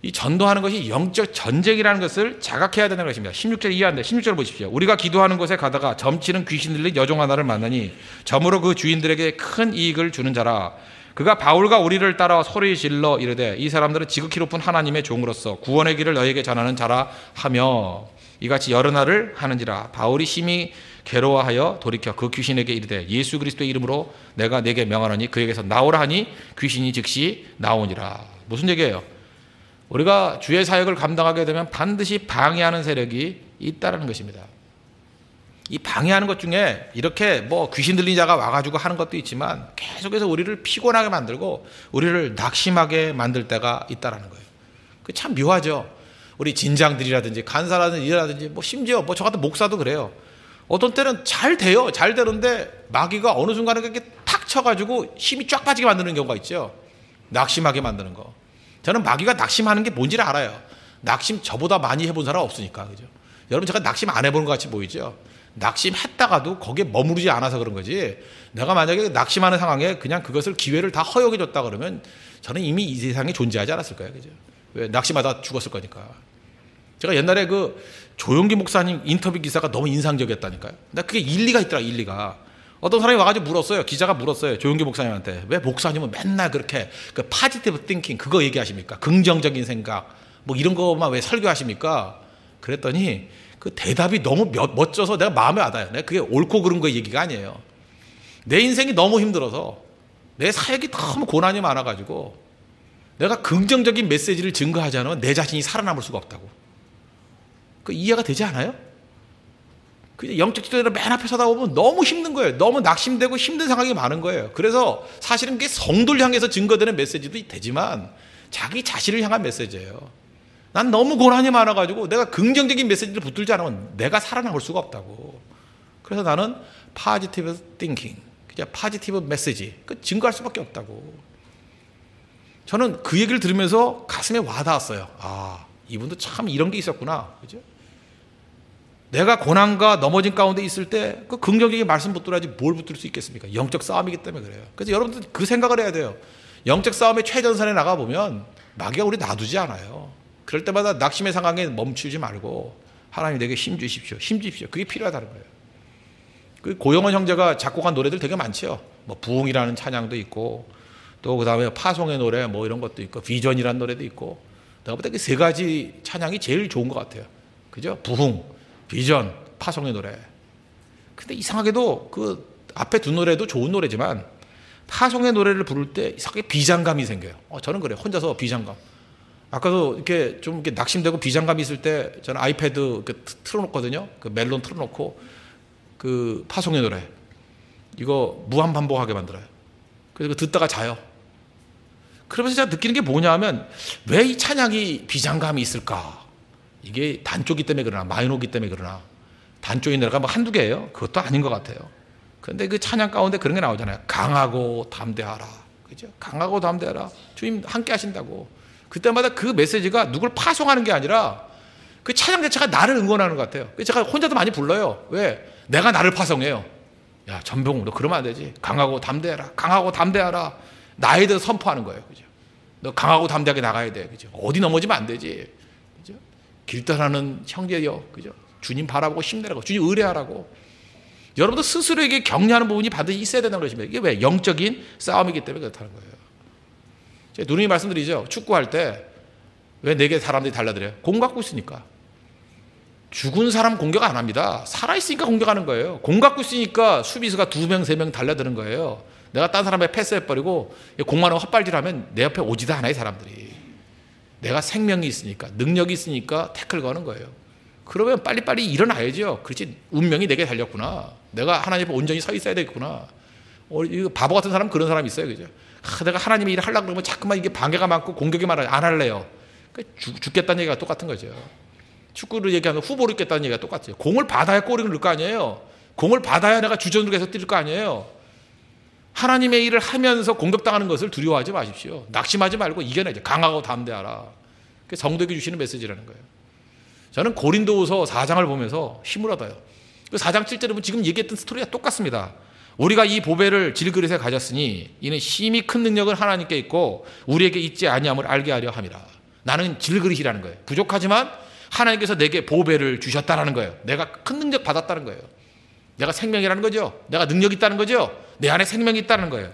이 전도하는 것이 영적 전쟁이라는 것을 자각해야 되는 것입니다. 16절 이해한데 16절 보십시오. 우리가 기도하는 곳에 가다가 점치는 귀신 들린 여종 하나를 만나니 점으로 그 주인들에게 큰 이익을 주는 자라. 그가 바울과 우리를 따라 소리 질러 이르되 이 사람들은 지극히 높은 하나님의 종으로서 구원의 길을 너에게 전하는 자라 하며 이같이 여러 날을 하는지라. 바울이 심히 괴로워하여 돌이켜 그 귀신에게 이르되 예수 그리스도의 이름으로 내가 네게 명하노니 그에게서 나오라 하니 귀신이 즉시 나오니라. 무슨 얘기예요? 우리가 주의 사역을 감당하게 되면 반드시 방해하는 세력이 있다는 것입니다. 이 방해하는 것 중에 이렇게 뭐 귀신 들린 자가 와가지고 하는 것도 있지만 계속해서 우리를 피곤하게 만들고 우리를 낙심하게 만들 때가 있다는 거예요. 그 참 묘하죠. 우리 진장들이라든지 간사라든지 일이라든지 뭐 심지어 뭐 저 같은 목사도 그래요. 어떤 때는 잘 돼요. 잘 되는데 마귀가 어느 순간에 그렇게 탁 쳐가지고 힘이 쫙 빠지게 만드는 경우가 있죠. 낙심하게 만드는 거. 저는 마귀가 낙심하는 게 뭔지를 알아요. 낙심 저보다 많이 해본 사람 없으니까. 그죠? 여러분 제가 낙심 안 해보는 것 같이 보이죠? 낙심했다가도 거기에 머무르지 않아서 그런 거지. 내가 만약에 낙심하는 상황에 그냥 그것을 기회를 다 허용해 줬다 그러면 저는 이미 이 세상에 존재하지 않았을 거예요. 그죠? 왜? 낙심하다 죽었을 거니까. 제가 옛날에 그 조용기 목사님 인터뷰 기사가 너무 인상적이었다니까요. 근데 그게 일리가 있더라, 일리가. 어떤 사람이 와가지고 물었어요. 기자가 물었어요. 조용기 목사님한테. 왜 목사님은 맨날 그렇게 그 파지티브 띵킹 그거 얘기하십니까? 긍정적인 생각 뭐 이런 거만 왜 설교하십니까? 그랬더니 그 대답이 너무 멋져서 내가 마음에 와닿아요. 내가 그게 옳고 그른 거 얘기가 아니에요. 내 인생이 너무 힘들어서 내 사역이 너무 고난이 많아가지고 내가 긍정적인 메시지를 증거하지 않으면 내 자신이 살아남을 수가 없다고. 그 이해가 되지 않아요? 그 영적 지도자들 맨 앞에 서다 보면 너무 힘든 거예요. 너무 낙심되고 힘든 상황이 많은 거예요. 그래서 사실은 그게 성도를 향해서 증거되는 메시지도 되지만 자기 자신을 향한 메시지예요. 난 너무 고난이 많아가지고 내가 긍정적인 메시지를 붙들지 않으면 내가 살아남을 수가 없다고. 그래서 나는 파지티브 띵킹, 그냥 파지티브 메시지, 그 증거할 수밖에 없다고. 저는 그 얘기를 들으면서 가슴에 와닿았어요. 아, 이분도 참 이런 게 있었구나. 그죠? 내가 고난과 넘어진 가운데 있을 때 그 긍정적인 말씀 붙들어야지 뭘 붙들 수 있겠습니까? 영적 싸움이기 때문에 그래요. 그래서 여러분들 그 생각을 해야 돼요. 영적 싸움의 최전선에 나가보면 마귀가 우리 놔두지 않아요. 그럴 때마다 낙심의 상황에 멈추지 말고 하나님 내게 힘 주십시오. 힘 주십시오. 그게 필요하다는 거예요. 그 고영원 형제가 작곡한 노래들 되게 많죠. 뭐 부흥이라는 찬양도 있고 또 그다음에 파송의 노래 뭐 이런 것도 있고 비전이라는 노래도 있고 내가 볼 때 그 세 가지 찬양이 제일 좋은 것 같아요. 그죠? 부흥, 비전, 파송의 노래. 근데 이상하게도 그 앞에 두 노래도 좋은 노래지만 파송의 노래를 부를 때 이상하게 비장감이 생겨요. 저는 그래요. 혼자서 비장감. 아까도 이렇게 좀 이렇게 낙심되고 비장감이 있을 때 저는 아이패드 이렇게 틀어놓거든요. 그 멜론 틀어놓고 그 파송의 노래 이거 무한 반복하게 만들어요. 그래서 듣다가 자요. 그러면서 제가 느끼는 게 뭐냐 하면 왜 이 찬양이 비장감이 있을까? 이게 단조기 때문에 그러나 마이너기 때문에 그러나 단조의 노래가 뭐 한두 개예요. 그것도 아닌 것 같아요. 그런데 그 찬양 가운데 그런 게 나오잖아요. 강하고 담대하라. 그죠? 강하고 담대하라. 주님 함께 하신다고. 그때마다 그 메시지가 누굴 파송하는 게 아니라 그 찬양 자체가 나를 응원하는 것 같아요. 제가 혼자도 많이 불러요. 왜? 내가 나를 파송해요. 야, 전병우, 너 그러면 안 되지. 강하고 담대하라. 강하고 담대하라. 나에 대해서 선포하는 거예요. 그죠? 너 강하고 담대하게 나가야 돼. 그죠? 어디 넘어지면 안 되지. 그죠? 길 떠나는 형제여. 그죠? 주님 바라보고 힘내라고. 주님 의뢰하라고. 여러분도 스스로에게 격려하는 부분이 반드시 있어야 된다는 것입니다. 이게 왜? 영적인 싸움이기 때문에 그렇다는 거예요. 제가 누누이 말씀드리죠. 축구할 때 왜 내게 사람들이 달라들어요? 공 갖고 있으니까. 죽은 사람 공격 안 합니다. 살아있으니까 공격하는 거예요. 공 갖고 있으니까 수비수가 2명, 3명 달려드는 거예요. 내가 딴 사람에 패스해버리고 공만 하고 헛발질하면 내 옆에 오지도 않아요, 사람들이. 내가 생명이 있으니까, 능력이 있으니까 태클 거는 거예요. 그러면 빨리빨리 일어나야죠. 그렇지, 운명이 내게 달렸구나. 내가 하나님 앞에 온전히 서 있어야 되겠구나. 바보 같은 사람 그런 사람이 있어요. 그죠? 내가 하나님의 일을 하려고 그러면 자꾸만 이게 방해가 많고 공격이 많아요. 안 할래요. 죽겠다는 얘기가 똑같은 거죠. 축구를 얘기하면 후보를 겠다는 얘기가 똑같아요. 공을 받아야 골을 넣을 거 아니에요. 공을 받아야 내가 주전으로 해서 뛸 거 아니에요. 하나님의 일을 하면서 공격당하는 것을 두려워하지 마십시오. 낙심하지 말고 이겨내죠. 강하고 담대하라. 그게 성도에게 주시는 메시지라는 거예요. 저는 고린도후서 4장을 보면서 힘을 얻어요. 그 4장 7절에 보면 지금 얘기했던 스토리가 똑같습니다. 우리가 이 보배를 질그릇에 가졌으니 이는 심히 큰 능력은 하나님께 있고 우리에게 있지 아니함을 알게 하려 함이라. 나는 질그릇이라는 거예요. 부족하지만 하나님께서 내게 보배를 주셨다라는 거예요. 내가 큰 능력 받았다는 거예요. 내가 생명이라는 거죠. 내가 능력이 있다는 거죠. 내 안에 생명이 있다는 거예요.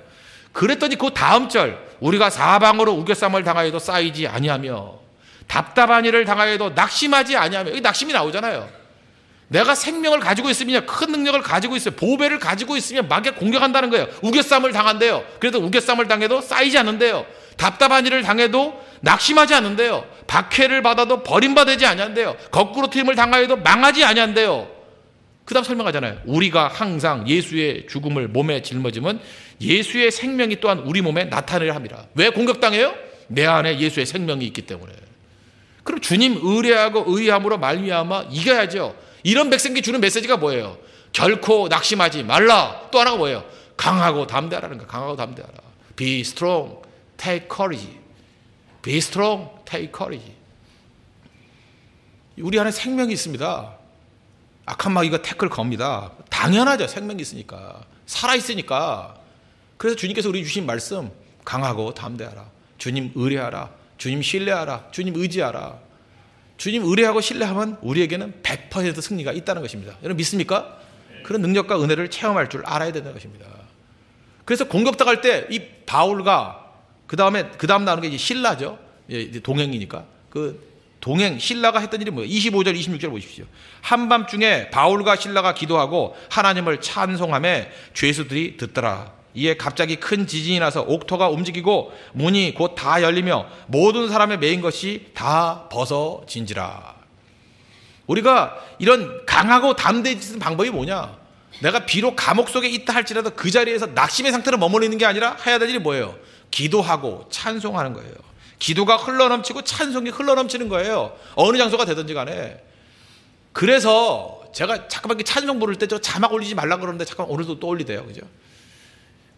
그랬더니 그 다음 절 우리가 사방으로 우겨쌈을 당하여도 쌓이지 아니하며 답답한 일을 당하여도 낙심하지 아니하며. 여기 낙심이 나오잖아요. 내가 생명을 가지고 있으면 큰 능력을 가지고 있어요. 보배를 가지고 있으면 마귀가 공격한다는 거예요. 우겨쌈을 당한대요. 그래도 우겨쌈을 당해도 쌓이지 않는데요. 답답한 일을 당해도 낙심하지 않는데요. 박해를 받아도 버림받지 아니한대요. 거꾸로 튀임을 당하여도 망하지 아니한대요. 그 다음 설명하잖아요. 우리가 항상 예수의 죽음을 몸에 짊어지면 예수의 생명이 또한 우리 몸에 나타내려 합니다. 왜 공격당해요? 내 안에 예수의 생명이 있기 때문에. 그럼 주님 의뢰하고 의함으로 말미암아 이겨야죠. 이런 백성에게 주는 메시지가 뭐예요? 결코 낙심하지 말라. 또 하나가 뭐예요? 강하고 담대하라는 거야. 강하고 담대하라. Be strong, take courage. Be strong, take courage. 우리 안에 생명이 있습니다. 악한 마귀가 태클 겁니다. 당연하죠. 생명이 있으니까. 살아있으니까. 그래서 주님께서 우리 주신 말씀, 강하고 담대하라. 주님 의뢰하라. 주님 신뢰하라. 주님 의지하라. 주님 의뢰하고 신뢰하면 우리에게는 100% 승리가 있다는 것입니다. 여러분 믿습니까? 그런 능력과 은혜를 체험할 줄 알아야 된다는 것입니다. 그래서 공격당할 때 이 바울과 그 다음 나오는 게 이제 신라죠. 동행이니까. 그 동행 신라가 했던 일이 뭐예요? 25절 26절 보십시오. 한밤중에 바울과 신라가 기도하고 하나님을 찬송하며 죄수들이 듣더라. 이에 갑자기 큰 지진이 나서 옥토가 움직이고 문이 곧 다 열리며 모든 사람의 메인 것이 다 벗어진지라. 우리가 이런 강하고 담대해지는 방법이 뭐냐? 내가 비록 감옥 속에 있다 할지라도 그 자리에서 낙심의 상태로 머물러 있는 게 아니라 해야 될 일이 뭐예요? 기도하고 찬송하는 거예요. 기도가 흘러넘치고 찬송이 흘러넘치는 거예요. 어느 장소가 되든지 간에. 그래서 제가 잠깐만 찬송 부를 때 저 자막 올리지 말라고 그러는데 잠깐 오늘도 또 올리대요. 그죠?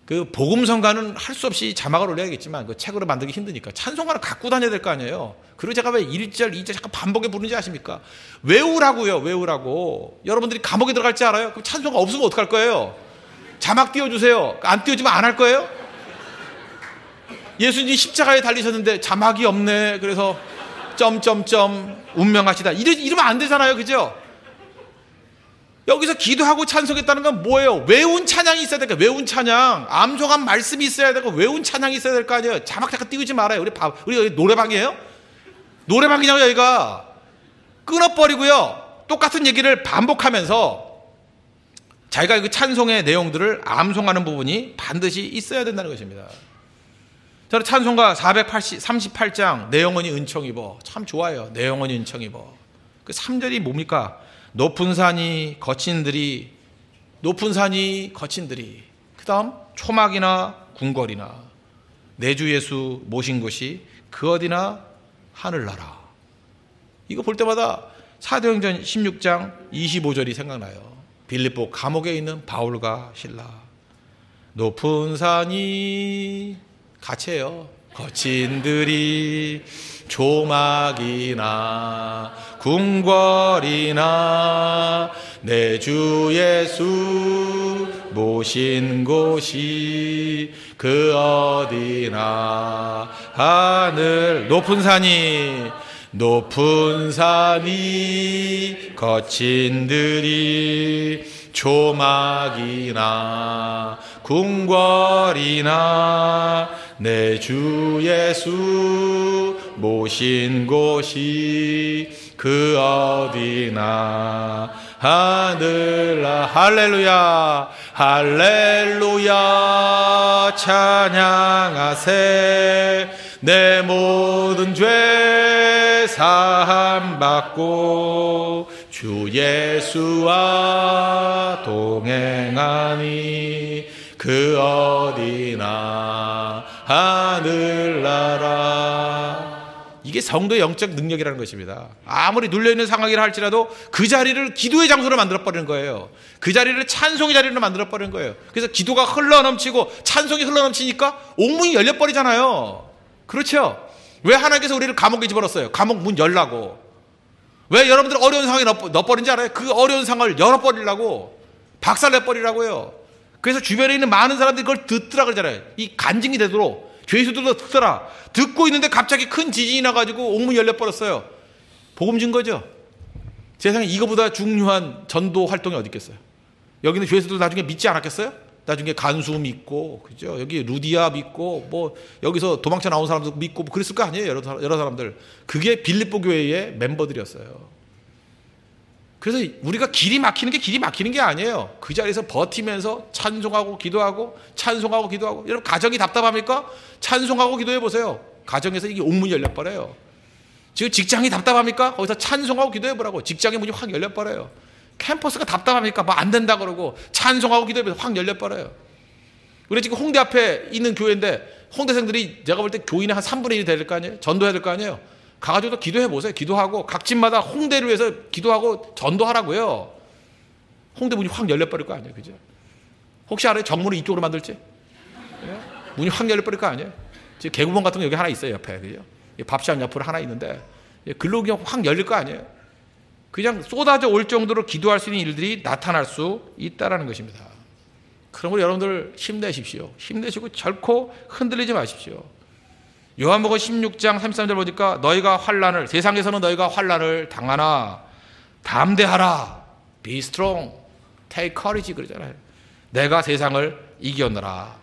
그 복음성가는 할 수 없이 자막을 올려야겠지만 그 책으로 만들기 힘드니까 찬송가를 갖고 다녀야 될 거 아니에요. 그리고 제가 왜 1절, 2절 잠깐 반복해 부르는지 아십니까? 외우라고요. 외우라고. 여러분들이 감옥에 들어갈 줄 알아요? 그럼 찬송가 없으면 어떡할 거예요? 자막 띄워주세요. 안 띄워주면 안 할 거예요? 예수님 십자가에 달리셨는데 자막이 없네. 그래서 점점점 운명하시다. 이러면 안 되잖아요. 그죠? 여기서 기도하고 찬송했다는 건 뭐예요? 외운 찬양이 있어야 될까? 외운 찬양. 암송한 말씀이 있어야 되고 외운 찬양이 있어야 될 거 아니에요? 자막 잠깐 띄우지 말아요. 우리 여기 노래방이에요? 노래방이냐고 여기가. 끊어버리고요. 똑같은 얘기를 반복하면서 자기가 그 찬송의 내용들을 암송하는 부분이 반드시 있어야 된다는 것입니다. 저는 찬송가 438장 내 영혼이 은총 입어 참 좋아요. 내 영혼이 은총 입어. 그 3절이 뭡니까? 높은 산이 거친 들이 그 다음 초막이나 궁궐이나 내 주 예수 모신 곳이 그 어디나 하늘나라. 이거 볼 때마다 사도행전 16장 25절이 생각나요. 빌립보 감옥에 있는 바울과 신라. 높은 산이 같이 해요. 거친 들이 조막이나 궁궐이나 내 주 예수 모신 곳이 그 어디나 하늘. 높은 산이 거친 들이 조막이나 궁궐이나 내 주 예수 모신 곳이 그 어디나 하늘나. 할렐루야 할렐루야 찬양하세. 내 모든 죄 사함 받고 주 예수와 동행하니 그 어디나 하늘나라. 이게 성도의 영적 능력이라는 것입니다. 아무리 눌려있는 상황이라 할지라도 그 자리를 기도의 장소로 만들어버리는 거예요. 그 자리를 찬송의 자리로 만들어버리는 거예요. 그래서 기도가 흘러넘치고 찬송이 흘러넘치니까 옥문이 열려버리잖아요. 그렇죠? 왜 하나님께서 우리를 감옥에 집어넣었어요? 감옥 문 열라고. 왜 여러분들 어려운 상황에 넣어버린지 알아요? 그 어려운 상황을 열어버리려고, 박살내버리라고요. 그래서 주변에 있는 많은 사람들이 그걸 듣더라 그러잖아요. 이 간증이 되도록. 죄수들도 듣더라. 듣고 있는데 갑자기 큰 지진이 나가지고 옥문이 열려버렸어요. 복음 준 거죠. 세상에 이거보다 중요한 전도 활동이 어디 있겠어요? 여기는 죄수들 나중에 믿지 않았겠어요? 나중에 간수 믿고, 그죠? 여기 루디아 믿고, 뭐 여기서 도망쳐 나온 사람도 믿고, 뭐 그랬을 거 아니에요? 여러 사람들. 그게 빌립보 교회의 멤버들이었어요. 그래서 우리가 길이 막히는 게 아니에요. 그 자리에서 버티면서 찬송하고 기도하고 찬송하고 기도하고. 여러분 가정이 답답합니까? 찬송하고 기도해 보세요. 가정에서 이게 옥문이 열려버려요. 지금 직장이 답답합니까? 거기서 찬송하고 기도해 보라고. 직장의 문이 확 열려버려요. 캠퍼스가 답답합니까? 뭐 안 된다 그러고 찬송하고 기도해 보세요. 확 열려버려요. 우리 지금 홍대 앞에 있는 교회인데 홍대생들이 제가 볼 때 교인의 한 3분의 1이 될 거 아니에요? 전도해야 될 거 아니에요? 가가지고 기도해 보세요. 기도하고 각 집마다 홍대를 위해서 기도하고 전도하라고요. 홍대 문이 확 열려버릴 거 아니에요. 그죠? 혹시 알아요? 정문을 이쪽으로 만들지? 예? 문이 확 열려버릴 거 아니에요? 지금 개구멍 같은 거 여기 하나 있어요, 옆에. 그죠? 밥상 옆으로 하나 있는데, 글로 그냥 확 열릴 거 아니에요? 그냥 쏟아져 올 정도로 기도할 수 있는 일들이 나타날 수 있다는 것입니다. 그러므로 여러분들 힘내십시오. 힘내시고 결코 흔들리지 마십시오. 요한복음 16장 33절 보니까 너희가 환난을, 세상에서는 너희가 환난을 당하나 담대하라. Be strong. Take courage 그러잖아요. 내가 세상을 이겼노라.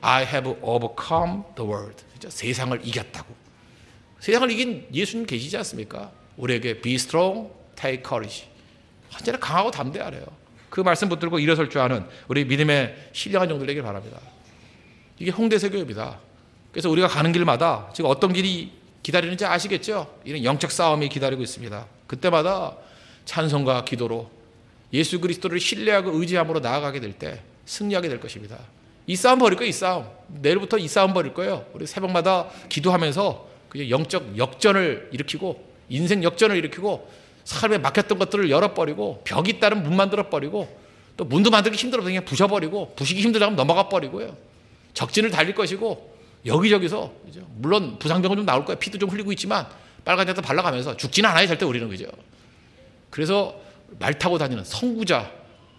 I have overcome the world. 세상을 이겼다고. 세상을 이긴 예수님 계시지 않습니까? 우리에게 be strong, take courage. 완전히 강하고 담대하래요. 그 말씀 붙들고 일어설 줄 아는 우리 믿음의 신령한 종들 되길 바랍니다. 이게 홍대세교입니다. 그래서 우리가 가는 길마다 지금 어떤 길이 기다리는지 아시겠죠? 이런 영적 싸움이 기다리고 있습니다. 그때마다 찬송과 기도로 예수 그리스도를 신뢰하고 의지함으로 나아가게 될 때 승리하게 될 것입니다. 이 싸움 벌일 거예요. 이 싸움. 내일부터 이 싸움 벌일 거예요. 우리 새벽마다 기도하면서 그냥 영적 역전을 일으키고 인생 역전을 일으키고 삶에 막혔던 것들을 열어버리고 벽이 있다는 문 만들어버리고 또 문도 만들기 힘들어서 그냥 부셔버리고 부시기 힘들다면 넘어가 버리고요. 적진을 달릴 것이고 여기저기서 물론 부상병은 좀 나올 거예요. 피도 좀 흘리고 있지만 빨간 데도 발라가면서 죽지는 않아요. 절대 우리는. 그죠? 그래서 말 타고 다니는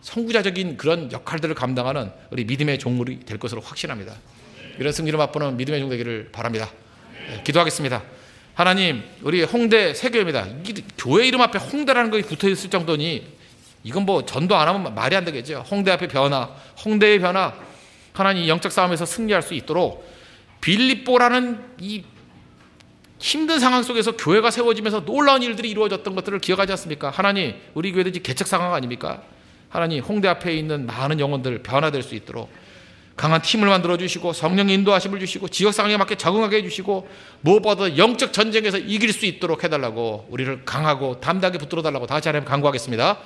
선구자적인 그런 역할들을 감당하는 우리 믿음의 종물이 될 것으로 확신합니다. 이런 승리를 맛보는 믿음의 종 되기를 바랍니다. 네, 기도하겠습니다. 하나님, 우리 홍대 세교입니다. 교회 이름 앞에 홍대라는 것이 붙어있을 정도니 이건 뭐 전도 안 하면 말이 안 되겠죠. 홍대 앞에 변화, 홍대의 변화, 하나님 영적 싸움에서 승리할 수 있도록 빌립보라는 이 힘든 상황 속에서 교회가 세워지면서 놀라운 일들이 이루어졌던 것들을 기억하지 않습니까? 하나님, 우리 교회도 이제 개척 상황 아닙니까? 하나님, 홍대 앞에 있는 많은 영혼들 변화될 수 있도록 강한 팀을 만들어 주시고 성령의 인도하심을 주시고 지역 상황에 맞게 적응하게 해주시고 무엇보다 영적 전쟁에서 이길 수 있도록 해달라고 우리를 강하고 담대하게 붙들어 달라고 다시 하나님 간구하겠습니다.